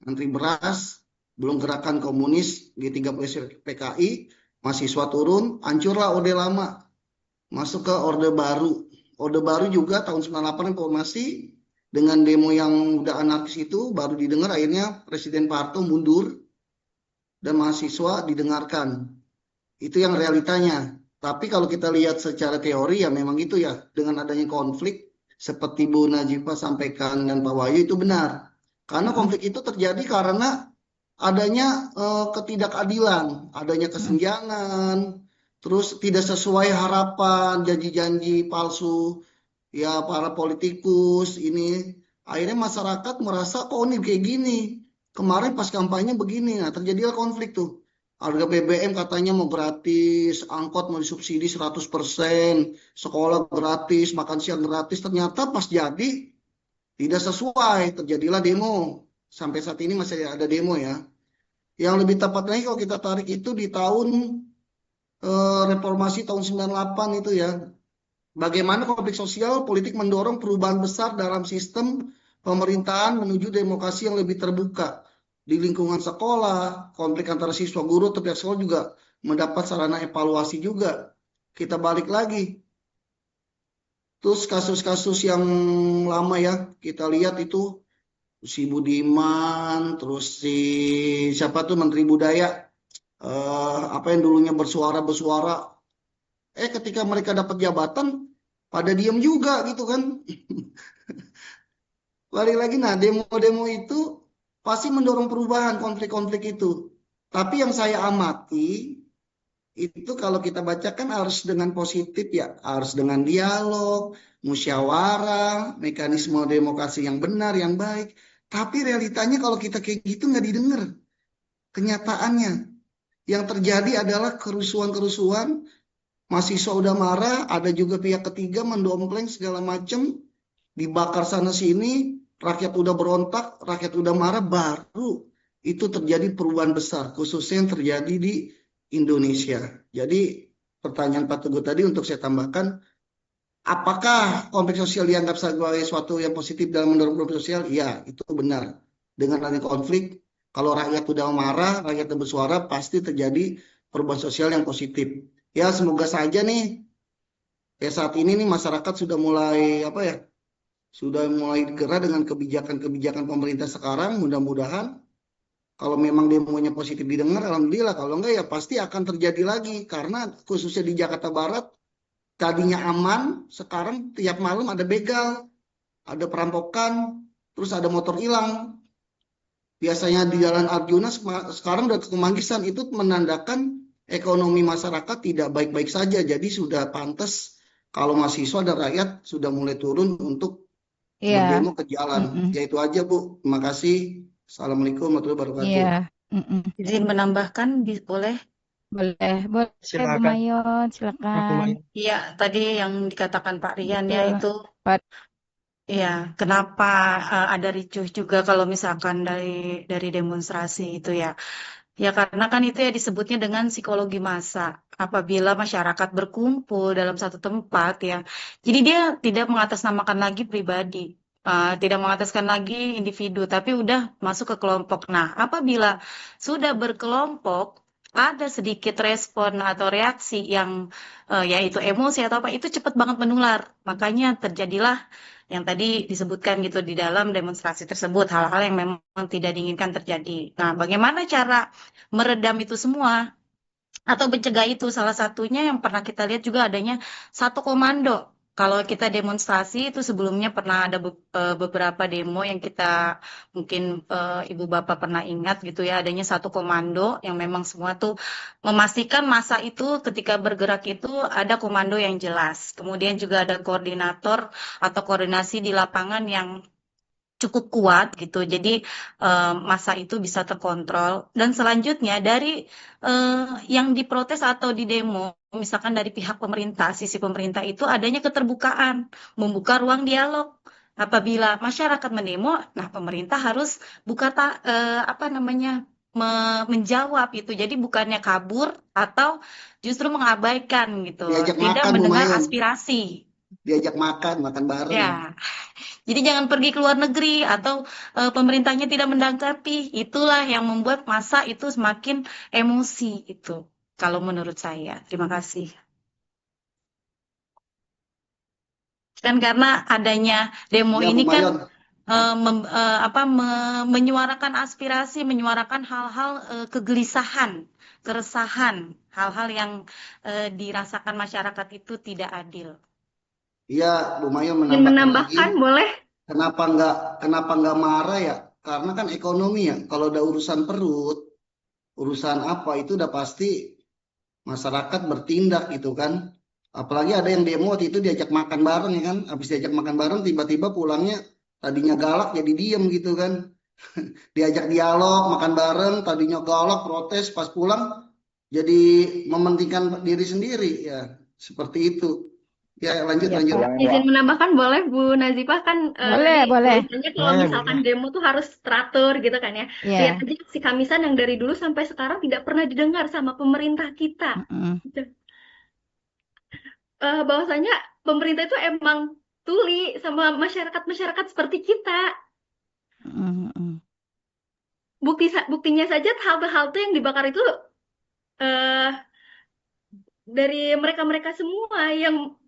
ngantri beras, belum gerakan komunis G30 PKI, mahasiswa turun, hancurlah Orde Lama, masuk ke Orde Baru. Orde Baru juga tahun 98 reformasi, dengan demo yang udah anarkis itu baru didengar, akhirnya Presiden Pak Harto mundur dan mahasiswa didengarkan. Itu yang realitanya. Tapi kalau kita lihat secara teori ya memang itu ya, dengan adanya konflik seperti Bu Najipah sampaikan dan Pak Wahyu itu benar. Karena konflik itu terjadi karena adanya ketidakadilan, adanya kesenjangan, terus tidak sesuai harapan, janji-janji palsu ya para politikus ini. Akhirnya masyarakat merasa kok ini kayak gini. Kemarin pas kampanye begini, nah terjadilah konflik tuh. Harga BBM katanya mau gratis, angkot mau disubsidi 100%, sekolah gratis, makan siang gratis. Ternyata pas jadi tidak sesuai, terjadilah demo. Sampai saat ini masih ada demo ya. Yang lebih tepat lagi kalau kita tarik itu di tahun reformasi tahun 98 itu ya. Bagaimana konflik sosial politik mendorong perubahan besar dalam sistem pemerintahan menuju demokrasi yang lebih terbuka. Di lingkungan sekolah, konflik antara siswa guru atau pihak sekolah juga mendapat sarana evaluasi juga. Kita balik lagi. Terus kasus-kasus yang lama ya, kita lihat itu si Budiman, terus si siapa tuh Menteri Budaya, yang dulunya bersuara, ketika mereka dapat jabatan, pada diam juga gitu kan. Balik lagi, nah demo-demo itu pasti mendorong perubahan konflik-konflik itu. Tapi yang saya amati, itu kalau kita bacakan harus dengan positif ya. Harus dengan dialog, musyawarah, mekanisme demokrasi yang benar, yang baik. Tapi realitanya kalau kita kayak gitu nggak didengar. Kenyataannya. Yang terjadi adalah kerusuhan-kerusuhan, mahasiswa udah marah, ada juga pihak ketiga mendompleng segala macam, dibakar sana sini, rakyat udah berontak, rakyat udah marah, baru itu terjadi perubahan besar, khususnya yang terjadi di Indonesia. Jadi pertanyaan Pak Teguh tadi untuk saya tambahkan, apakah konflik sosial dianggap sebagai sesuatu yang positif dalam mendorong konflik sosial? Ya, itu benar. Dengan adanya konflik, kalau rakyat udah marah, rakyat udah bersuara, pasti terjadi perubahan sosial yang positif. Ya, semoga saja nih saat ini nih masyarakat sudah mulai apa ya? Sudah mulai gerah dengan kebijakan-kebijakan pemerintah sekarang. Mudah-mudahan kalau memang demonya positif didengar, alhamdulillah. Kalau enggak ya pasti akan terjadi lagi. Karena khususnya di Jakarta Barat, tadinya aman, sekarang tiap malam ada begal, ada perampokan, terus ada motor hilang. Biasanya di Jalan Arjuna, sekarang udah ke Kemanggisan. Itu menandakan ekonomi masyarakat tidak baik-baik saja. Jadi sudah pantas kalau mahasiswa dan rakyat sudah mulai turun untuk Iya. berdemo ke jalan. Mm-mm. Ya itu aja, Bu. Terima kasih. Assalamualaikum warahmatullahi wabarakatuh. Iya. Mm-mm. Izin menambahkan, boleh? Boleh Bu Silakan. Mayon, Aku silakan. main. Iya, tadi yang dikatakan Pak Rian ya Betul. itu, Pak. ya kenapa ada ricuh juga kalau misalkan dari demonstrasi itu ya. Ya karena kan itu ya disebutnya dengan psikologi massa. Apabila masyarakat berkumpul dalam satu tempat ya, jadi dia tidak mengatasnamakan lagi pribadi, tidak mengataskan lagi individu, tapi udah masuk ke kelompok. Nah, apabila sudah berkelompok, ada sedikit respon atau reaksi yang yaitu emosi atau apa, itu cepat banget menular. Makanya terjadilah yang tadi disebutkan gitu di dalam demonstrasi tersebut, hal-hal yang memang tidak diinginkan terjadi. Nah, bagaimana cara meredam itu semua atau mencegah itu? Salah satunya yang pernah kita lihat juga adanya satu komando. Kalau kita demonstrasi itu sebelumnya pernah ada beberapa demo yang kita mungkin ibu bapak pernah ingat gitu ya, adanya satu komando yang memang semua tuh memastikan massa itu ketika bergerak itu ada komando yang jelas. Kemudian juga ada koordinator atau koordinasi di lapangan yang cukup kuat gitu. Jadi massa itu bisa terkontrol. Dan selanjutnya dari yang diprotes atau di demo, misalkan dari pihak pemerintah, sisi pemerintah itu adanya keterbukaan, membuka ruang dialog. Apabila masyarakat mendemo, nah pemerintah harus apa namanya menjawab itu. Jadi bukannya kabur atau justru mengabaikan gitu, Diajak tidak makan, Bu mendengar Mayun. aspirasi. Diajak makan bareng. Ya, jadi jangan pergi ke luar negeri atau pemerintahnya tidak menanggapi. Itulah yang membuat massa itu semakin emosi itu. Kalau menurut saya. Terima kasih. Kan karena adanya demo Ya, Bu ini kan Mayon. menyuarakan aspirasi, menyuarakan hal-hal kegelisahan, keresahan, hal-hal yang dirasakan masyarakat itu tidak adil. Iya, Bu Mayon Ingin menambahkan menambahkan lagi. boleh? Kenapa nggak marah ya? Karena kan ekonomi ya. Kalau udah urusan perut, urusan apa itu udah pasti masyarakat bertindak gitu kan. Apalagi ada yang demo waktu itu diajak makan bareng ya kan. Habis diajak makan bareng tiba-tiba pulangnya tadinya galak jadi diem gitu kan. Diajak dialog, makan bareng, tadinya galak, protes, pas pulang jadi mementingkan diri sendiri ya. Seperti itu. Ya, lanjut. Iya, lanjut. Pak. Izin menambahkan boleh Bu Nazifah, kan Boleh, tadi boleh. tulisannya kalau Boleh, misalkan boleh. demo tuh harus teratur gitu kan ya. Lihat Iya. aja si Kamisan yang dari dulu sampai sekarang tidak pernah didengar sama pemerintah kita. Mm-mm. Gitu. Bahwasanya pemerintah itu emang tuli sama masyarakat seperti kita. Mm-mm. Buktinya saja halte-halte yang dibakar itu eh, dari mereka-mereka semua yang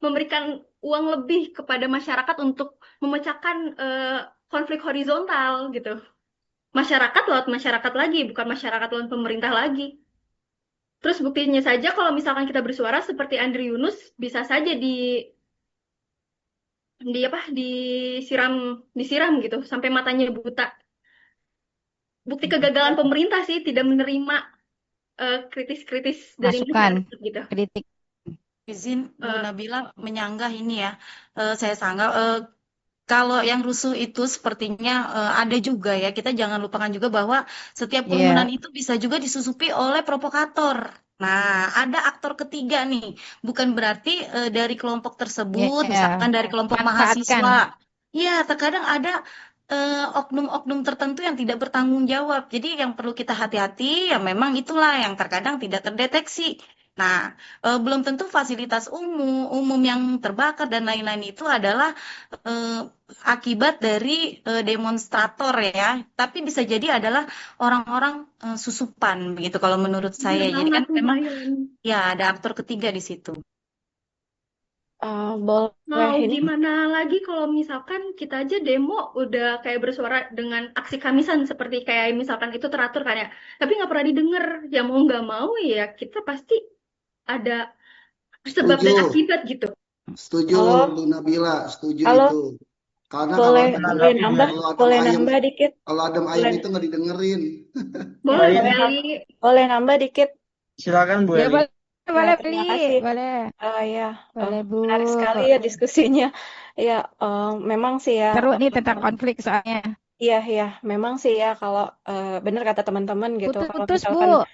memberikan uang lebih kepada masyarakat untuk memecahkan konflik horizontal gitu. Masyarakat lewat masyarakat lagi, bukan masyarakat lewat pemerintah lagi. Terus buktinya saja kalau misalkan kita bersuara seperti Andri Yunus bisa saja disiram gitu sampai matanya buta. Bukti kegagalan pemerintah sih tidak menerima kritis-kritis dari Masukan, masyarakat gitu. kritik. Izin Bu Nabila menyanggah ini ya, saya sanggah. Kalau yang rusuh itu sepertinya ada juga ya. Kita jangan lupakan juga bahwa setiap kerumunan Iya. itu bisa juga disusupi oleh provokator. Nah, ada aktor ketiga nih. Bukan berarti dari kelompok tersebut, Iya. misalkan dari kelompok Manfaatkan. mahasiswa. Iya, terkadang ada oknum-oknum tertentu yang tidak bertanggung jawab. Jadi yang perlu kita hati-hati ya memang itulah yang terkadang tidak terdeteksi. Nah, belum tentu fasilitas umum yang terbakar dan lain-lain itu adalah akibat dari demonstrator ya, tapi bisa jadi adalah orang-orang susupan begitu kalau menurut saya. Jadi kan memang ya ada aktor ketiga di situ. Boleh Mau ini? gimana lagi kalau misalkan kita aja demo udah kayak bersuara dengan aksi kamisan seperti kayak misalkan itu teratur kan ya, tapi nggak pernah didengar. Ya mau nggak mau ya kita pasti ada sebab dan Setuju, akibat gitu. setuju Halo, Bu Nabila, setuju halo, itu. Karena kalau boleh adem, boleh nambah, kalau adem boleh ayam, nambah dikit, kalau adem ayam boleh itu nggak didengerin. Boleh Baik, boleh Beli. boleh nambah dikit. silakan Bu Ya Eli. boleh, Ya, boleh terima beli, kasih. boleh, Ya, boleh Bu. menarik sekali ya diskusinya. Ya, memang sih ya, Seru nih tentang konflik soalnya. iya ya, memang sih ya kalau benar kata teman-teman gitu, kalau Putus-putus Bu. misalkan,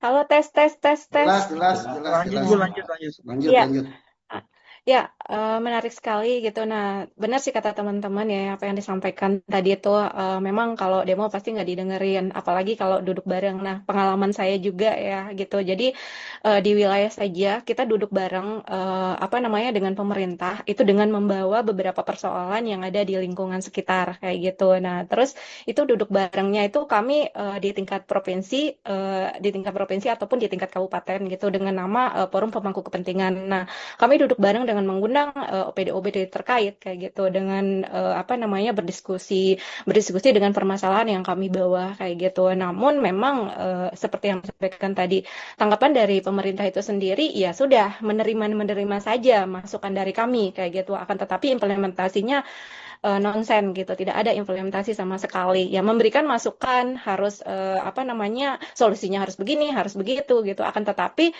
halo tes tes tes tes. Jelas, jelas, jelas, Lanjut jelas. Bu, lanjut. Lanjut, Iya, lanjut. ya, menarik sekali gitu. Nah, benar sih kata teman-teman ya, apa yang disampaikan tadi itu memang kalau demo pasti nggak didengerin, apalagi kalau duduk bareng. Nah, pengalaman saya juga ya gitu. Jadi di wilayah saja kita duduk bareng apa namanya dengan pemerintah itu dengan membawa beberapa persoalan yang ada di lingkungan sekitar kayak gitu. Nah, terus itu duduk barengnya itu kami di tingkat provinsi ataupun di tingkat kabupaten gitu dengan nama Forum Pemangku Kepentingan. Nah, kami duduk bareng dengan mengundang OPD-OPD terkait kayak gitu dengan apa namanya berdiskusi dengan permasalahan yang kami bawa kayak gitu. Namun memang seperti yang disampaikan tadi, tanggapan dari pemerintah itu sendiri ya sudah menerima saja masukan dari kami kayak gitu. Akan tetapi implementasinya nonsen gitu, tidak ada implementasi sama sekali. Ya memberikan masukan harus apa namanya solusinya harus begini, harus begitu gitu. Akan tetapi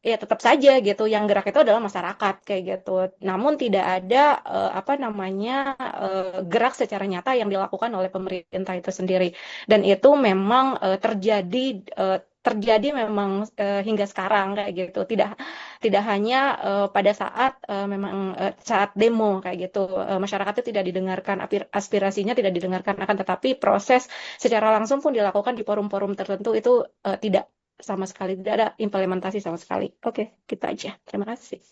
ya tetap saja gitu yang gerak itu adalah masyarakat kayak gitu. Namun tidak ada apa namanya gerak secara nyata yang dilakukan oleh pemerintah itu sendiri. Dan itu memang terjadi memang hingga sekarang kayak gitu. Tidak hanya pada saat memang saat demo kayak gitu masyarakat itu tidak didengarkan, aspirasinya tidak didengarkan, akan tetapi proses secara langsung pun dilakukan di forum-forum tertentu itu tidak sama sekali, tidak ada implementasi sama sekali. Oke, gitu aja. Terima kasih.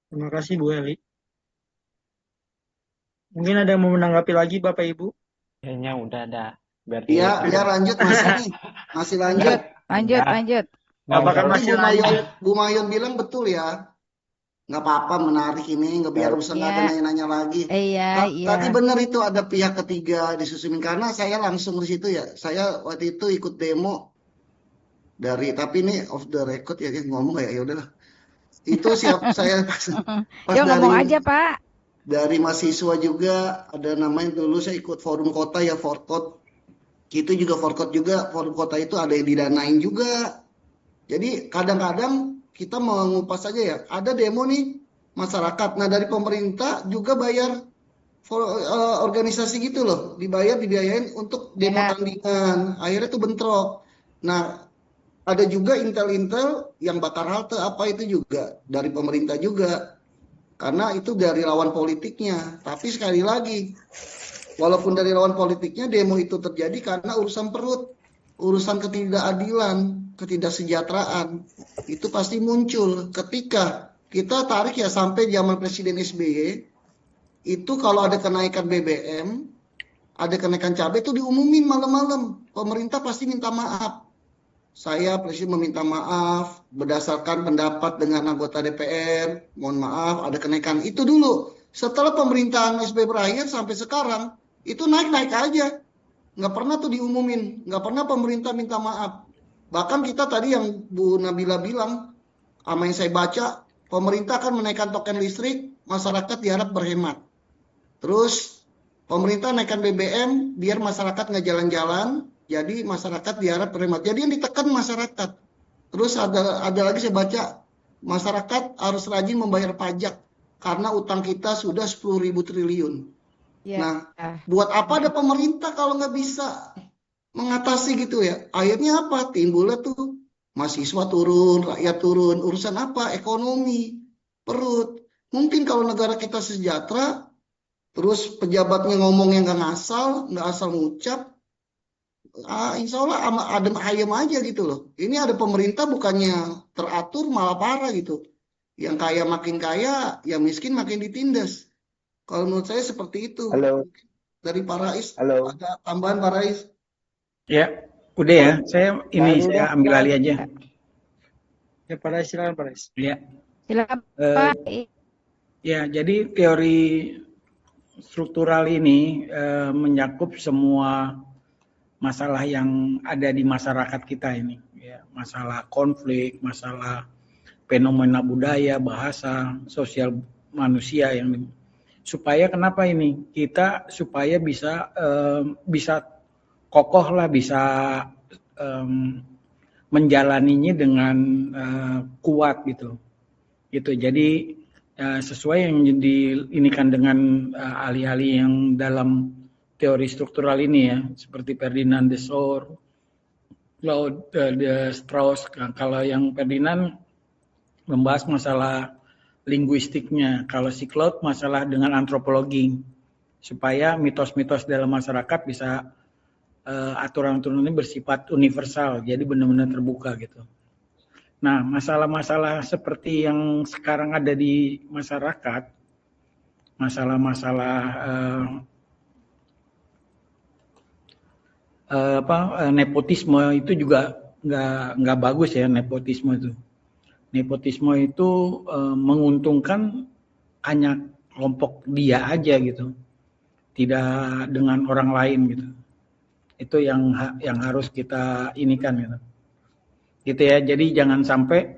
Terima kasih Bu Eli. Mungkin ada yang mau menanggapi lagi Bapak Ibu? Kayaknya udah ada. Berarti Iya, iya lanjut masih nih. Masih lanjut. Lanjut, Ya. lanjut. Apakah Tadi masih lanjut? Bu Mayon bilang betul ya. Nggak apa-apa menarik ini, nggak biar usah nggak ada Iya. nanya-nanya lagi. Iya, iya. Tadi benar itu ada pihak ketiga disusumin karena saya langsung di situ ya. Saya waktu itu ikut demo tapi ini off the record ya ngomong ya udahlah. Itu saya pas Yo ngomong dari aja Pak. dari mahasiswa juga ada namanya dulu saya ikut forum kota ya Forkot. Itu juga Forkot juga forum kota itu ada yang didanain juga. Jadi kadang-kadang kita mengupas saja ya, ada demo nih masyarakat. Nah dari pemerintah juga bayar organisasi gitu loh, dibiayain untuk demo tandingan. Akhirnya tuh bentrok. Nah ada juga intel-intel yang bakar halte apa itu juga dari pemerintah juga. Karena itu dari lawan politiknya. Tapi sekali lagi, walaupun dari lawan politiknya demo itu terjadi karena urusan perut, urusan ketidakadilan, ketidaksejahteraan itu pasti muncul ketika kita tarik ya sampai zaman Presiden SBY itu kalau ada kenaikan BBM, ada kenaikan cabai itu diumumin malam-malam, pemerintah pasti minta maaf. Saya Presiden meminta maaf berdasarkan pendapat dengan anggota DPR, mohon maaf ada kenaikan itu dulu. Setelah pemerintahan SBY berakhir sampai sekarang itu naik-naik aja. Nggak pernah tuh diumumin, nggak pernah pemerintah minta maaf. Bahkan kita tadi yang Bu Nabila bilang, sama yang saya baca, pemerintah akan menaikkan token listrik, masyarakat diharap berhemat. Terus pemerintah naikkan BBM, biar masyarakat nggak jalan-jalan, jadi masyarakat diharap berhemat. Jadi yang ditekan masyarakat. Terus ada lagi saya baca, masyarakat harus rajin membayar pajak, karena utang kita sudah 10.000 triliun. Ya. Nah, buat apa ada pemerintah kalau nggak bisa mengatasi gitu ya? Akhirnya apa? Timbulnya tuh mahasiswa turun, rakyat turun. Urusan apa? Ekonomi, perut. Mungkin kalau negara kita sejahtera, terus pejabatnya ngomong yang nggak asal ngucap, insya Allah adem ayem aja gitu loh. Ini ada pemerintah bukannya teratur malah parah gitu. Yang kaya makin kaya, yang miskin makin ditindas. Kalau menurut saya seperti itu. Halo. Dari Pak Rais, Halo. ada tambahan Pak Rais? Ya, udah ya. Saya ambil alih aja. Ya, Pak Rais, silakan Pak Rais. Ya. Silakan Eh, Pak. ya, jadi teori struktural ini mencakup semua masalah yang ada di masyarakat kita ini, ya, masalah konflik, masalah fenomena budaya, bahasa, sosial manusia yang supaya kenapa ini kita supaya bisa kokoh lah, bisa menjalaninya dengan kuat gitu. Jadi sesuai yang diinikan dengan ahli-ahli yang dalam teori struktural ini ya, seperti Ferdinand de Saussure, Claude de Strauss. Kalau yang Ferdinand membahas masalah linguistiknya, kalau si Claude masalah dengan antropologi, supaya mitos-mitos dalam masyarakat bisa aturan-aturan ini bersifat universal, jadi benar-benar terbuka gitu. Nah, masalah-masalah seperti yang sekarang ada di masyarakat, masalah-masalah nepotisme itu juga nggak bagus ya. Nepotisme itu menguntungkan hanya kelompok dia aja gitu, tidak dengan orang lain gitu. Itu yang harus kita inikan gitu ya. Jadi jangan sampai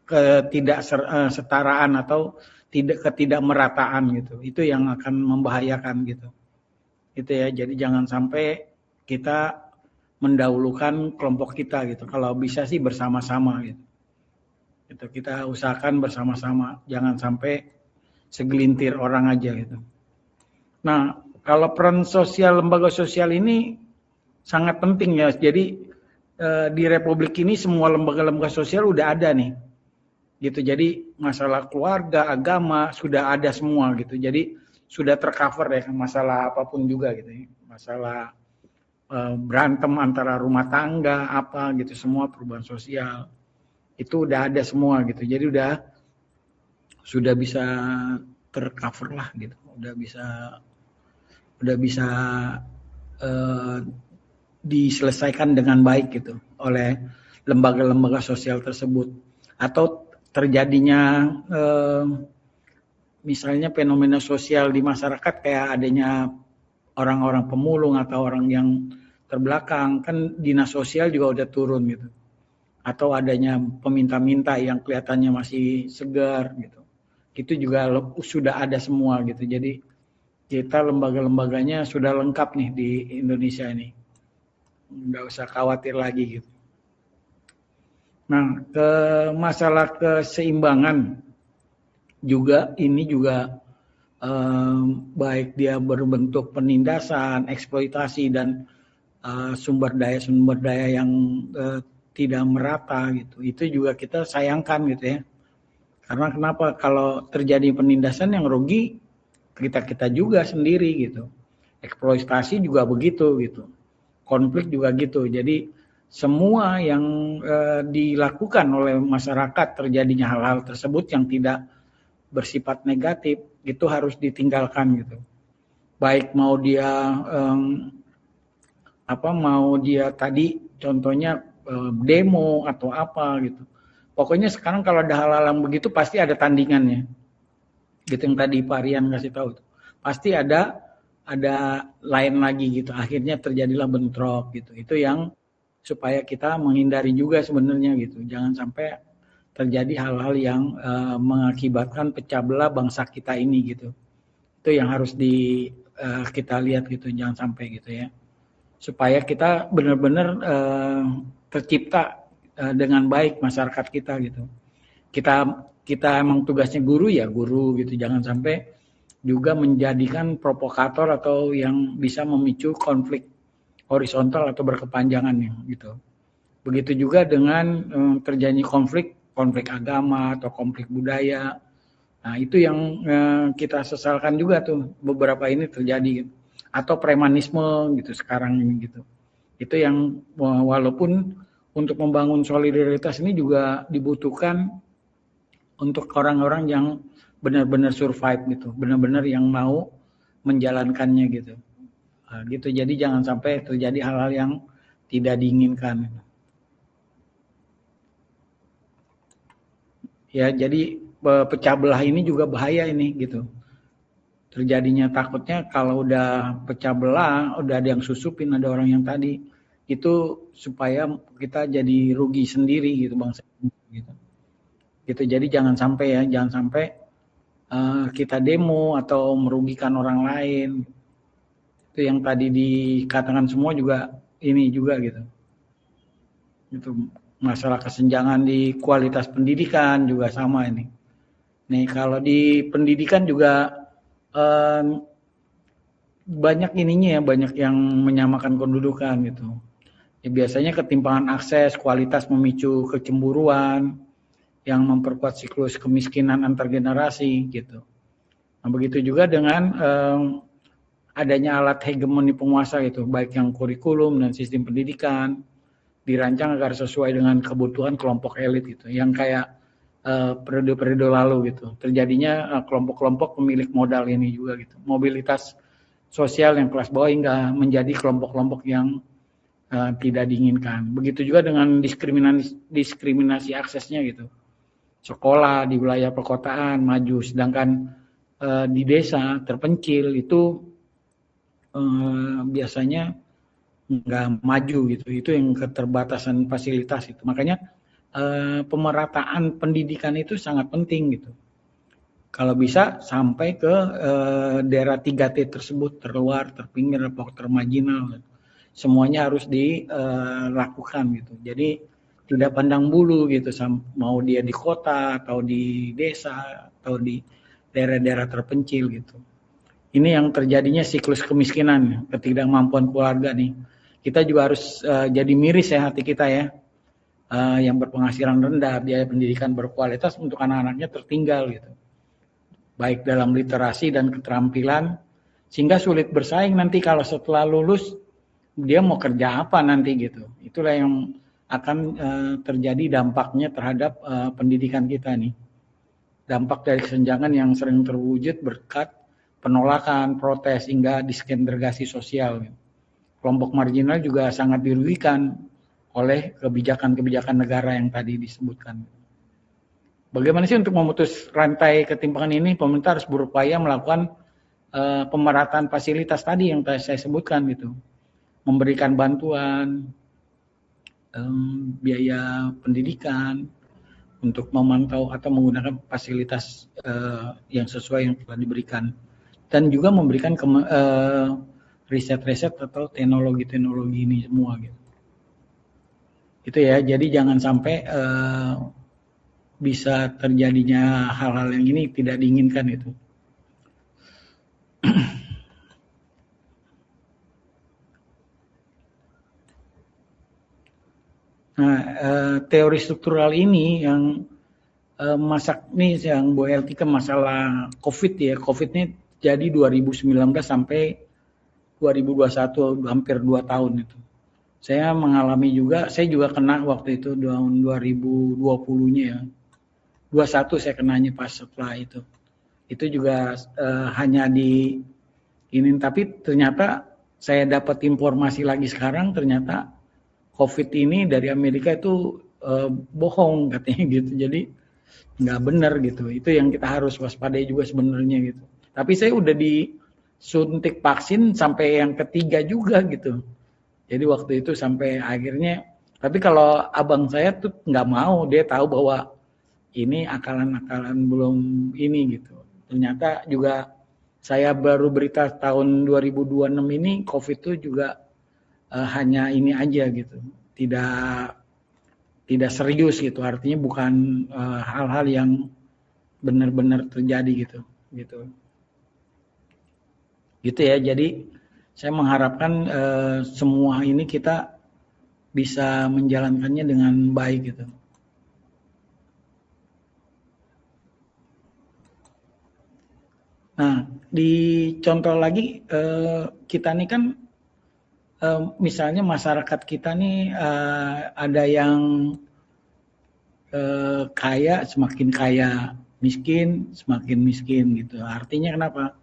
ketidaksetaraan atau ketidakmerataan gitu. Itu yang akan membahayakan gitu ya. Jadi jangan sampai kita mendahulukan kelompok kita gitu. Kalau bisa sih bersama-sama gitu. Kita usahakan bersama-sama, jangan sampai segelintir orang aja gitu. Nah, kalau peran sosial, lembaga sosial ini sangat penting ya. Jadi di Republik ini semua lembaga-lembaga sosial udah ada nih, gitu. Jadi masalah keluarga, agama sudah ada semua gitu. Jadi sudah tercover ya, masalah apapun juga gitu. Masalah berantem antara rumah tangga apa gitu, semua perubahan sosial itu udah ada semua gitu. Jadi sudah bisa tercover lah gitu. Udah bisa diselesaikan dengan baik gitu oleh lembaga-lembaga sosial tersebut. Atau terjadinya misalnya fenomena sosial di masyarakat kayak adanya orang-orang pemulung atau orang yang terbelakang, kan dinas sosial juga udah turun gitu. Atau adanya peminta-minta yang kelihatannya masih segar gitu. Itu juga sudah ada semua gitu. Jadi kita lembaga-lembaganya sudah lengkap nih di Indonesia ini. Nggak usah khawatir lagi gitu. Nah, ke masalah keseimbangan juga ini juga baik dia berbentuk penindasan, eksploitasi dan sumber daya yang tidak merata gitu. Itu juga kita sayangkan gitu ya. Karena kenapa? Kalau terjadi penindasan yang rugi kita juga sendiri gitu. Eksploitasi juga begitu gitu. Konflik juga gitu. Jadi semua yang dilakukan oleh masyarakat terjadinya hal-hal tersebut yang tidak bersifat negatif itu harus ditinggalkan gitu. Baik mau dia tadi contohnya demo atau apa gitu. Pokoknya sekarang kalau ada hal-hal yang begitu pasti ada tandingannya. Gitu yang tadi Pak Rian kasih tahu. Pasti ada lain lagi gitu. Akhirnya terjadilah bentrok gitu. Itu yang supaya kita menghindari juga sebenarnya gitu. Jangan sampai terjadi hal-hal yang mengakibatkan pecah belah bangsa kita ini gitu. Itu yang harus kita lihat gitu. Jangan sampai gitu ya. Supaya kita benar-benar tercipta dengan baik masyarakat kita gitu. Kita emang tugasnya guru gitu. Jangan sampai juga menjadikan provokator atau yang bisa memicu konflik horizontal atau berkepanjangan gitu. Begitu juga dengan terjadi konflik agama atau konflik budaya. Nah, itu yang kita sesalkan juga tuh beberapa ini terjadi gitu. Atau premanisme gitu sekarang ini gitu. Itu yang walaupun untuk membangun solidaritas ini juga dibutuhkan untuk orang-orang yang benar-benar survive gitu, benar-benar yang mau menjalankannya gitu. Nah, gitu. Jadi jangan sampai terjadi hal-hal yang tidak diinginkan. Ya, jadi pecah belah ini juga bahaya ini gitu. Terjadinya takutnya kalau udah pecah belah, udah ada yang susupin, ada orang yang tadi itu supaya kita jadi rugi sendiri gitu bangsa gitu. Gitu. Jadi jangan sampai kita demo atau merugikan orang lain. Itu yang tadi dikatakan semua juga ini juga gitu. Itu masalah kesenjangan di kualitas pendidikan juga sama ini. Nih kalau di pendidikan juga banyak ininya ya, banyak yang menyamakan kedudukan gitu. Ya, biasanya ketimpangan akses, kualitas memicu kecemburuan yang memperkuat siklus kemiskinan antar generasi gitu. Nah, begitu juga dengan adanya alat hegemoni penguasa gitu, baik yang kurikulum dan sistem pendidikan dirancang agar sesuai dengan kebutuhan kelompok elit gitu, yang kayak periode-periode lalu gitu. Terjadinya kelompok-kelompok pemilik modal ini juga gitu. Mobilitas sosial yang kelas bawah hingga menjadi kelompok-kelompok yang tidak diinginkan. Begitu juga dengan diskriminasi aksesnya gitu. Sekolah di wilayah perkotaan maju, sedangkan di desa terpencil itu biasanya nggak maju gitu. Itu yang keterbatasan fasilitas itu. Makanya pemerataan pendidikan itu sangat penting gitu. Kalau bisa sampai ke daerah 3T tersebut, terluar, terpinggir, termarginal, semuanya harus dilakukan gitu. Jadi tidak pandang bulu gitu, mau dia di kota atau di desa atau di daerah-daerah terpencil gitu. Ini yang terjadinya siklus kemiskinan, ketidakmampuan keluarga nih. Kita juga harus jadi miris ya hati kita ya. Yang berpenghasilan rendah, biaya pendidikan berkualitas untuk anak-anaknya tertinggal gitu. Baik dalam literasi dan keterampilan, sehingga sulit bersaing nanti kalau setelah lulus, dia mau kerja apa nanti gitu. Itulah yang akan terjadi dampaknya terhadap pendidikan kita nih. Dampak dari kesenjangan yang sering terwujud berkat penolakan, protes, hingga disintegrasi sosial. Kelompok marginal juga sangat dirugikan oleh kebijakan-kebijakan negara yang tadi disebutkan. Bagaimana sih untuk memutus rantai ketimpangan ini? Pemerintah harus berupaya melakukan pemerataan fasilitas tadi yang tadi saya sebutkan gitu. Memberikan bantuan, biaya pendidikan untuk memantau atau menggunakan fasilitas yang sesuai yang telah diberikan. Dan juga memberikan riset-riset atau teknologi-teknologi ini semua gitu. Itu ya, jadi jangan sampai bisa terjadinya hal-hal yang ini tidak diinginkan itu. Nah, teori struktural ini yang nih yang Bu Elti ke masalah COVID ya. COVID ini jadi 2019 sampai 2021, hampir 2 tahun itu. Saya mengalami juga, saya juga kena waktu itu tahun 2020-nya ya. 21 saya kenanya pas setelah itu. Itu juga hanya di ini, tapi ternyata saya dapat informasi lagi sekarang, ternyata COVID ini dari Amerika itu bohong katanya gitu. Jadi nggak benar gitu. Itu yang kita harus waspadai juga sebenarnya gitu. Tapi saya udah disuntik vaksin sampai yang ketiga juga gitu. Jadi waktu itu sampai akhirnya, tapi kalau abang saya tuh nggak mau, dia tahu bahwa ini akalan-akalan belum ini gitu. Ternyata juga saya baru berita tahun 2026 ini COVID itu juga hanya ini aja gitu, tidak serius gitu. Artinya bukan hal-hal yang benar-benar terjadi gitu. Gitu ya. Jadi saya mengharapkan semua ini kita bisa menjalankannya dengan baik gitu. Nah, di contoh lagi kita nih kan misalnya masyarakat kita nih ada yang kaya semakin kaya, miskin semakin miskin gitu. Artinya kenapa?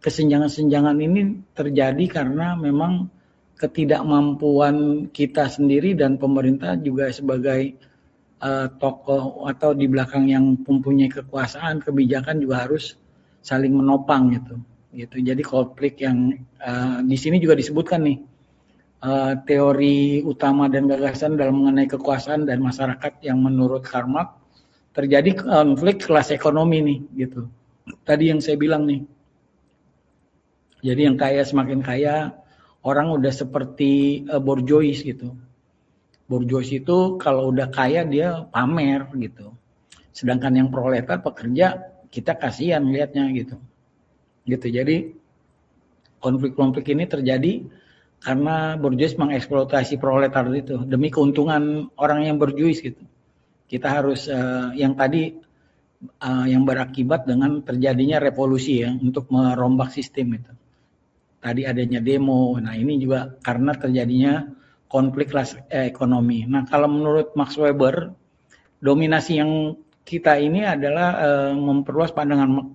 Kesenjangan-senjangan ini terjadi karena memang ketidakmampuan kita sendiri dan pemerintah juga sebagai tokoh atau di belakang yang mempunyai kekuasaan, kebijakan juga harus saling menopang gitu. Jadi konflik yang di sini juga disebutkan nih teori utama dan gagasan dalam mengenai kekuasaan dan masyarakat yang menurut Karl Marx terjadi konflik kelas ekonomi nih gitu. Tadi yang saya bilang nih. Jadi yang kaya semakin kaya, orang udah seperti bourgeois gitu. Bourgeois itu kalau udah kaya dia pamer gitu. Sedangkan yang proletar pekerja kita kasihan lihatnya gitu. Jadi konflik-konflik ini terjadi karena bourgeois mengeksploitasi proletar itu demi keuntungan orang yang bourgeois gitu. Kita harus yang tadi yang berakibat dengan terjadinya revolusi ya untuk merombak sistem itu. Tadi adanya demo. Nah, ini juga karena terjadinya konflik kelas ekonomi. Nah, kalau menurut Max Weber, dominasi yang kita ini adalah memperluas pandangan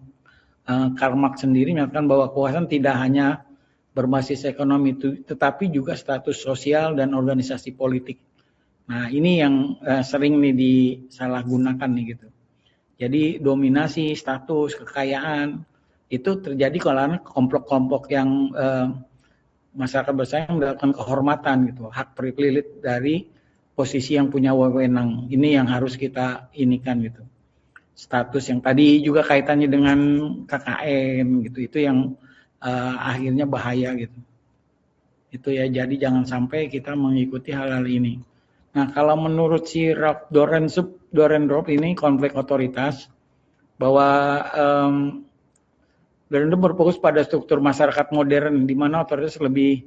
Karl Marx sendiri mengatakan bahwa kekuasaan tidak hanya berbasis ekonomi itu, tetapi juga status sosial dan organisasi politik. Nah, ini yang sering nih disalahgunakan nih gitu. Jadi dominasi, status, kekayaan itu terjadi karena kelompok-kelompok yang masyarakat bersaing mendapatkan kehormatan gitu, hak privilege dari posisi yang punya wewenang. Ini yang harus kita inikan gitu. Status yang tadi juga kaitannya dengan KKN gitu, itu yang akhirnya bahaya gitu. Itu ya, jadi jangan sampai kita mengikuti hal-hal ini. Nah, kalau menurut si Ralph Dahrendorf ini konflik otoritas, bahwa Dahrendorf berfokus pada struktur masyarakat modern di mana otoritas lebih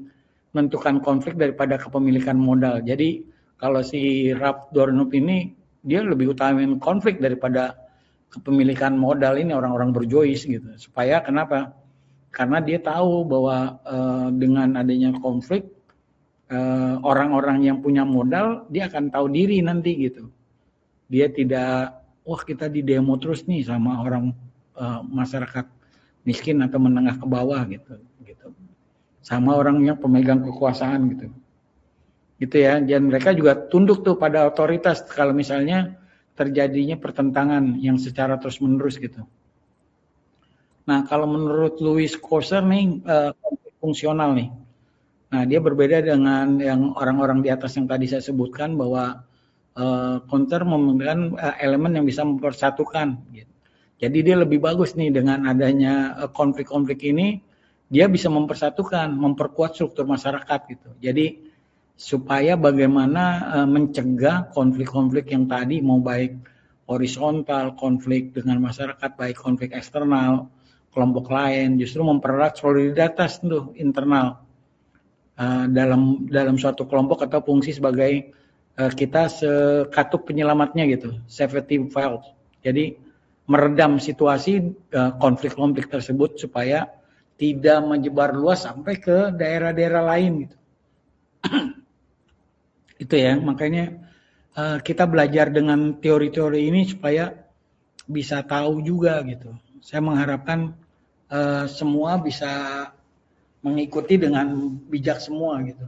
menentukan konflik daripada kepemilikan modal. Jadi kalau si Ralph Dahrendorf ini dia lebih utamain konflik daripada kepemilikan modal ini orang-orang bourgeois gitu. Supaya kenapa? Karena dia tahu bahwa dengan adanya konflik orang-orang yang punya modal dia akan tahu diri nanti gitu. Dia tidak kita di demo terus nih sama orang masyarakat miskin atau menengah ke bawah gitu. Sama orang yang pemegang kekuasaan gitu ya. Dan mereka juga tunduk tuh pada otoritas kalau misalnya terjadinya pertentangan yang secara terus menerus gitu. Nah, kalau menurut Louis Coser nih konflik fungsional nih. Nah, dia berbeda dengan yang orang-orang di atas yang tadi saya sebutkan bahwa Counter memiliki elemen yang bisa mempersatukan gitu. Jadi dia lebih bagus nih dengan adanya konflik-konflik ini, dia bisa mempersatukan, memperkuat struktur masyarakat gitu. Jadi supaya bagaimana mencegah konflik-konflik yang tadi mau baik horizontal, konflik dengan masyarakat, baik konflik eksternal, kelompok lain, justru mempererat solidaritas tuh internal dalam suatu kelompok atau fungsi sebagai kita sekatup penyelamatnya gitu, safety valve. Jadi meredam situasi konflik-konflik tersebut supaya tidak menyebar luas sampai ke daerah-daerah lain gitu. Itu ya, makanya kita belajar dengan teori-teori ini supaya bisa tahu juga gitu. Saya mengharapkan semua bisa mengikuti dengan bijak semua gitu.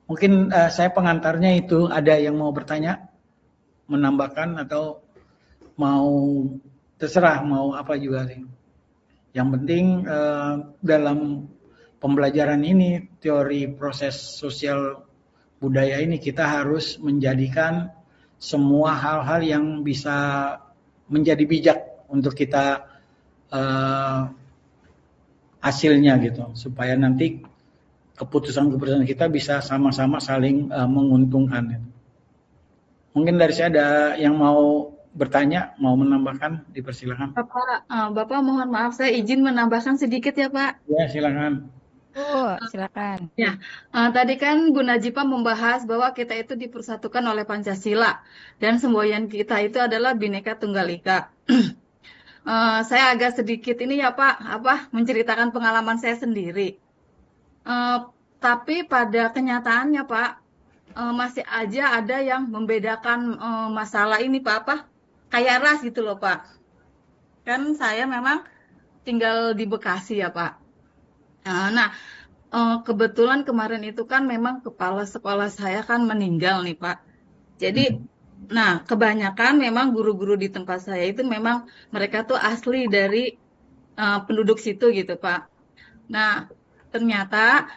Mungkin saya pengantarnya itu, ada yang mau bertanya, menambahkan atau mau terserah mau apa juga sih. Yang penting dalam pembelajaran ini teori proses sosial budaya ini kita harus menjadikan semua hal-hal yang bisa menjadi bijak untuk kita hasilnya gitu, supaya nanti keputusan-keputusan kita bisa sama-sama saling menguntungkan. Mungkin dari saya ada yang mau bertanya, mau menambahkan, dipersilakan. Bapak mohon maaf, saya izin menambahkan sedikit ya Pak. Ya, silakan. Silakan. Ya, tadi kan Bu Najipah membahas bahwa kita itu dipersatukan oleh Pancasila dan semboyan kita itu adalah Bhinneka Tunggal Ika. Saya agak sedikit ini ya Pak, menceritakan pengalaman saya sendiri. Tapi pada kenyataannya Pak, masih aja ada yang membedakan masalah ini Pak, kayak ras gitu loh Pak. Kan saya memang tinggal di Bekasi ya Pak. Nah, kebetulan kemarin itu kan memang kepala sekolah saya kan meninggal nih Pak. Jadi Nah, kebanyakan memang guru-guru di tempat saya itu memang mereka tuh asli dari penduduk situ gitu, Pak. Nah, ternyata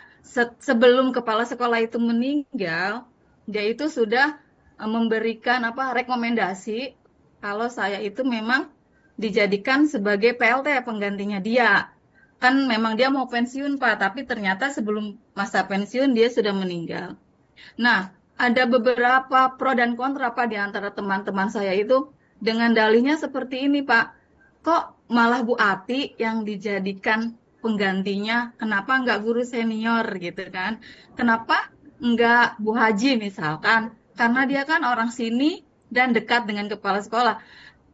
sebelum kepala sekolah itu meninggal, dia itu sudah memberikan rekomendasi kalau saya itu memang dijadikan sebagai PLT penggantinya dia. Kan memang dia mau pensiun, Pak, tapi ternyata sebelum masa pensiun dia sudah meninggal. Nah, ada beberapa pro dan kontra, Pak, di antara teman-teman saya itu dengan dalihnya seperti ini, Pak. Kok malah Bu Ati yang dijadikan penggantinya? Kenapa nggak guru senior gitu kan? Kenapa nggak Bu Haji misalkan? Karena dia kan orang sini dan dekat dengan kepala sekolah.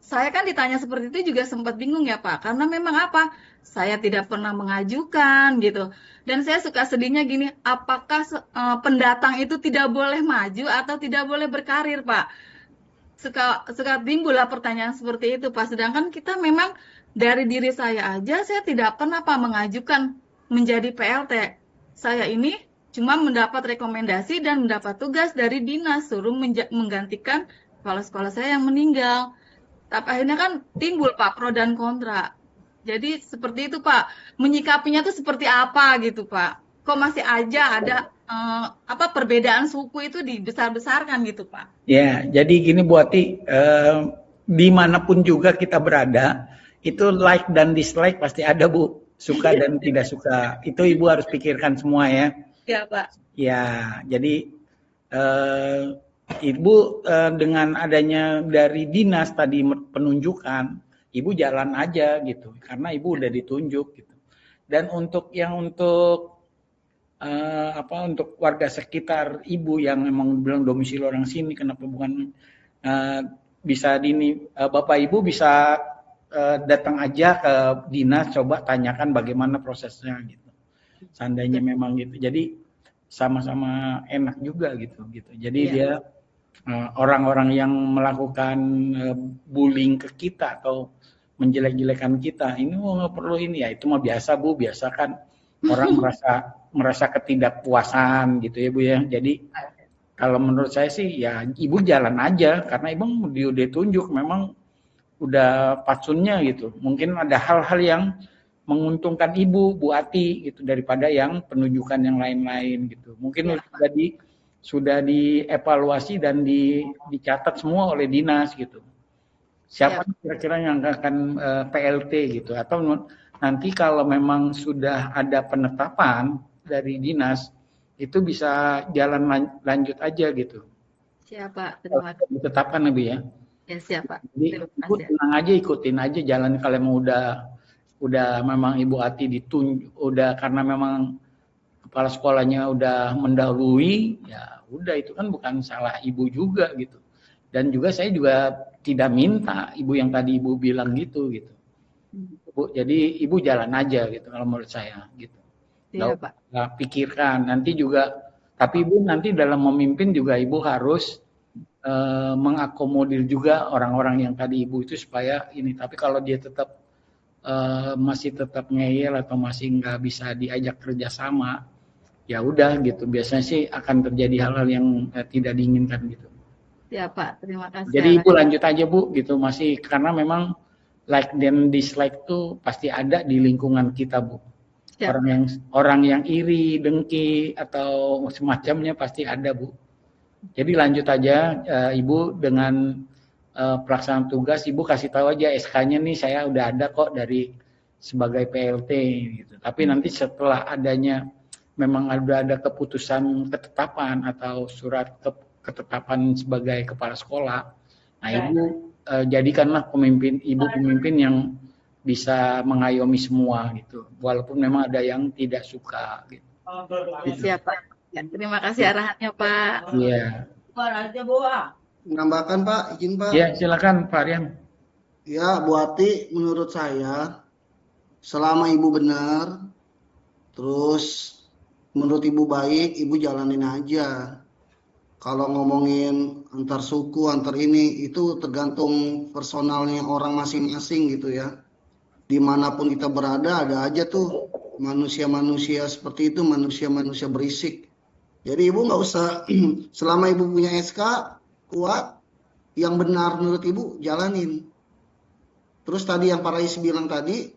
Saya kan ditanya seperti itu juga sempat bingung ya Pak, karena memang apa? Saya tidak pernah mengajukan gitu. Dan saya suka sedihnya gini, apakah pendatang itu tidak boleh maju atau tidak boleh berkarir, Pak? Suka timbul lah pertanyaan seperti itu, Pak. Sedangkan kita memang dari diri saya aja, saya tidak pernah Pak mengajukan menjadi PLT. Saya ini cuma mendapat rekomendasi dan mendapat tugas dari dinas suruh menggantikan kepala sekolah saya yang meninggal. Tapi akhirnya kan timbul Pak pro dan kontra. Jadi seperti itu Pak. Menyikapinya tuh seperti apa gitu Pak? Kok masih aja ada perbedaan suku itu dibesar-besarkan gitu Pak? Ya, jadi gini Bu Ati, dimanapun juga kita berada, itu like dan dislike pasti ada Bu, suka dan tidak suka. Itu Ibu harus pikirkan semua ya. Ya Pak. Ya, jadi Ibu dengan adanya dari dinas tadi penunjukan, Ibu jalan aja gitu, karena Ibu udah ditunjuk gitu. Dan untuk untuk warga sekitar Ibu yang memang bilang domisili orang sini, kenapa bukan bisa Bapak Ibu bisa datang aja ke dinas, coba tanyakan bagaimana prosesnya gitu. Seandainya memang gitu. Jadi sama-sama enak juga gitu. Jadi dia orang-orang yang melakukan bullying ke kita atau menjelek-jelekan kita, ini nggak perlu ini ya, itu mah biasa Bu, biasa kan orang merasa ketidakpuasan gitu ya Bu ya. Jadi kalau menurut saya sih ya Ibu jalan aja, karena Ibu udah tunjuk memang udah patsunnya gitu. Mungkin ada hal-hal yang menguntungkan Ibu, Bu Ati gitu daripada yang penunjukan yang lain-lain gitu. Mungkin sudah dievaluasi dan dicatat semua oleh dinas gitu. Siapa kira-kira yang akan PLT gitu, atau nanti kalau memang sudah ada penetapan dari dinas, itu bisa jalan lanjut aja gitu. Siapa? Terima kasih. Ditetapkan lebih ya. Ya siapa. Jadi tenang aja, ikutin aja jalan. Kalau emang udah memang Ibu Ati ditunjuk, udah karena memang kepala sekolahnya udah mendahului, ya udah itu kan bukan salah Ibu juga gitu. Dan juga saya juga tidak minta Ibu yang tadi Ibu bilang gitu. Bu, jadi Ibu jalan aja gitu kalau menurut saya gitu. Iya, Pak. Nggak pikirkan nanti juga, tapi Ibu nanti dalam memimpin juga Ibu harus mengakomodir juga orang-orang yang tadi Ibu itu supaya ini. Tapi kalau dia tetap masih tetap ngeyel atau masih nggak bisa diajak kerjasama, ya udah gitu. Biasanya sih akan terjadi hal-hal yang tidak diinginkan gitu. Ya Pak, terima kasih. Jadi Ibu lanjut aja Bu gitu, masih karena memang like dan dislike tuh pasti ada di lingkungan kita Bu. Ya. Orang yang iri, dengki atau semacamnya pasti ada Bu. Jadi lanjut aja Ibu dengan pelaksanaan tugas, Ibu kasih tahu aja SK-nya nih saya udah ada kok dari sebagai PLT gitu. Tapi nanti setelah adanya memang ada keputusan ketetapan atau surat ketetapan sebagai kepala sekolah, nah Ibu jadikanlah Ibu pemimpin yang bisa mengayomi semua gitu, walaupun memang ada yang tidak suka gitu. Siap Pak. Ya, terima kasih arahannya Pak. Iya. Menambahkan Pak, izin Pak. Ya silakan Pak Rian. Ya Bu Ati, menurut saya selama Ibu benar, terus menurut Ibu baik, Ibu jalanin aja. Kalau ngomongin antar suku, antar ini, itu tergantung personalnya orang masing-masing gitu ya. Dimanapun kita berada, ada aja tuh manusia-manusia seperti itu, manusia-manusia berisik. Jadi Ibu nggak usah, selama Ibu punya SK, kuat, yang benar menurut Ibu jalanin. Terus tadi yang Pak Rais bilang tadi,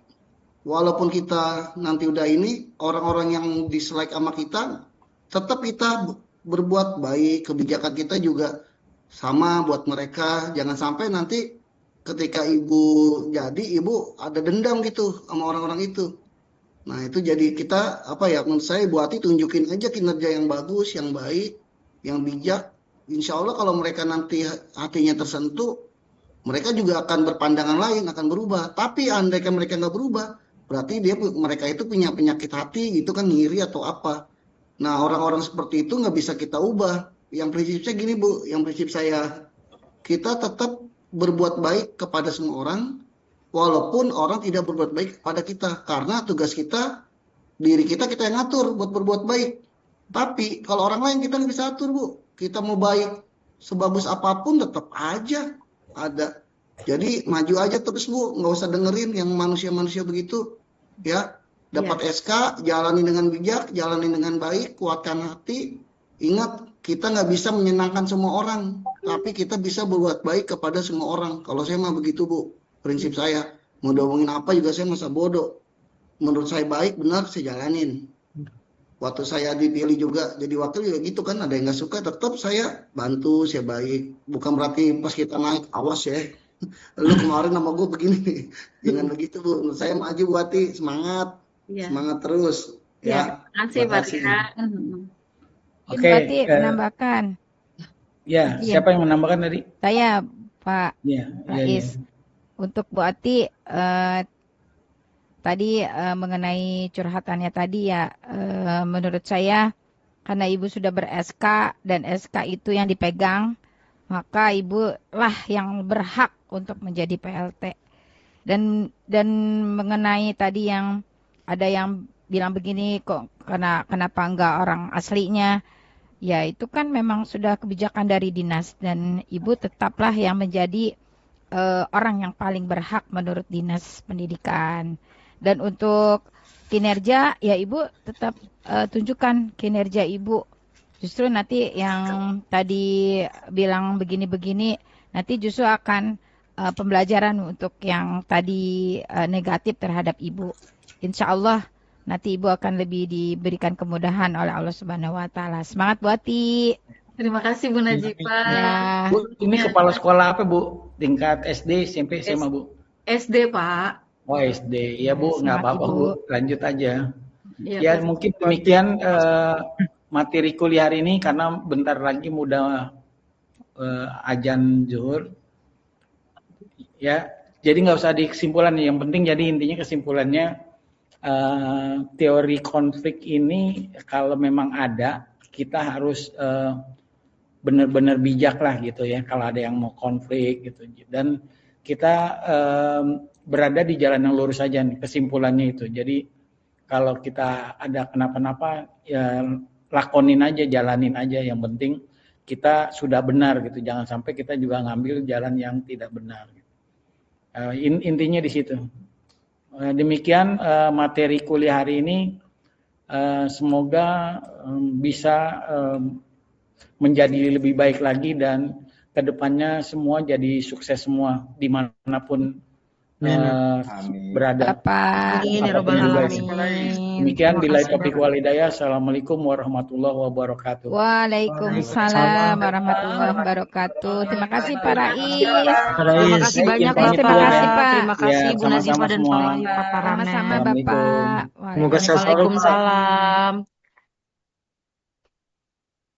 walaupun kita nanti udah ini, orang-orang yang dislike sama kita, tetap kita berbuat baik, kebijakan kita juga sama buat mereka. Jangan sampai nanti ketika Ibu jadi, Ibu ada dendam gitu sama orang-orang itu. Nah itu jadi kita, menurut saya Bu Ati tunjukin aja kinerja yang bagus, yang baik, yang bijak. Insya Allah kalau mereka nanti hatinya tersentuh, mereka juga akan berpandangan lain, akan berubah. Tapi andaikan mereka nggak berubah, berarti mereka itu punya penyakit hati gitu kan, ngiri atau apa. Nah orang-orang seperti itu nggak bisa kita ubah. Yang prinsipnya gini Bu, yang prinsip saya, kita tetap berbuat baik kepada semua orang, walaupun orang tidak berbuat baik kepada kita. Karena tugas kita, diri kita yang ngatur buat berbuat baik. Tapi kalau orang lain kita nggak bisa atur Bu. Kita mau baik sebagus apapun tetap aja ada. Jadi maju aja terus Bu, nggak usah dengerin yang manusia-manusia begitu ya. Dapat SK, jalani dengan bijak, jalani dengan baik, kuatkan hati. Ingat, kita nggak bisa menyenangkan semua orang, tapi kita bisa berbuat baik kepada semua orang. Kalau saya mah begitu Bu, prinsip saya. Mau diomongin apa juga saya masa bodoh. Menurut saya baik, benar, saya jalanin. Waktu saya dipilih juga jadi wakil juga gitu kan, ada yang nggak suka, tetap saya bantu, saya baik. Bukan berarti pas kita naik, awas ya. Lu kemarin sama gue begini nih. Jangan begitu Bu. Menurut saya maju Bu Ati, semangat. Semangat terus. Ya. Terima kasih Pak Ria. Oke. Bu Ati menambahkan. Ya, siapa yang menambahkan tadi? Saya, Pak Ya. Rais. Untuk Bu Ati, tadi mengenai curhatannya tadi ya, menurut saya karena Ibu sudah ber-SK dan SK itu yang dipegang, maka Ibu lah yang berhak untuk menjadi PLT. Dan mengenai tadi yang ada yang bilang begini, kok kenapa enggak orang aslinya? Ya itu kan memang sudah kebijakan dari dinas dan Ibu tetaplah yang menjadi orang yang paling berhak menurut dinas pendidikan. Dan untuk kinerja, ya Ibu tetap tunjukkan kinerja Ibu. Justru nanti yang tadi bilang begini-begini, nanti justru akan pembelajaran untuk yang tadi negatif terhadap Ibu. Insya Allah nanti Ibu akan lebih diberikan kemudahan oleh Allah Subhanahu Wa Taala. Semangat Bu Ati. Terima kasih Bu Nazipa. Ya. Bu, ini kepala sekolah apa Bu? Tingkat SD, SMP, SMA Bu? SD Pak. Oh SD, ya Bu, nggak apa-apa Bu, lanjut aja. Ya Pak. mungkin demikian materi kuliah hari ini karena bentar lagi mudah azan zuhur. Ya, jadi nggak usah dikesimpulan, yang penting jadi intinya kesimpulannya teori konflik ini kalau memang ada, kita harus benar-benar bijak lah gitu ya kalau ada yang mau konflik gitu. Dan kita berada di jalan yang lurus saja nih, kesimpulannya itu. Jadi kalau kita ada kenapa-napa ya lakonin aja, jalanin aja, yang penting kita sudah benar gitu. Jangan sampai kita juga ngambil jalan yang tidak benar. Intinya di situ. Demikian materi kuliah hari ini. Semoga bisa menjadi lebih baik lagi dan kedepannya semua jadi sukses semua dimanapun berada. Demikian billahi taufiq wal hidayah. Assalamualaikum warahmatullahi wabarakatuh. Waalaikumsalam warahmatullahi wabarakatuh. Terima kasih Pak Rais. Terima kasih banyak Bapak. Terima kasih Pak. Terima kasih Bu Nazipa dan Pak Wahyu. Sama-sama Bapak. Semoga sehat selalu. Waalaikumsalam.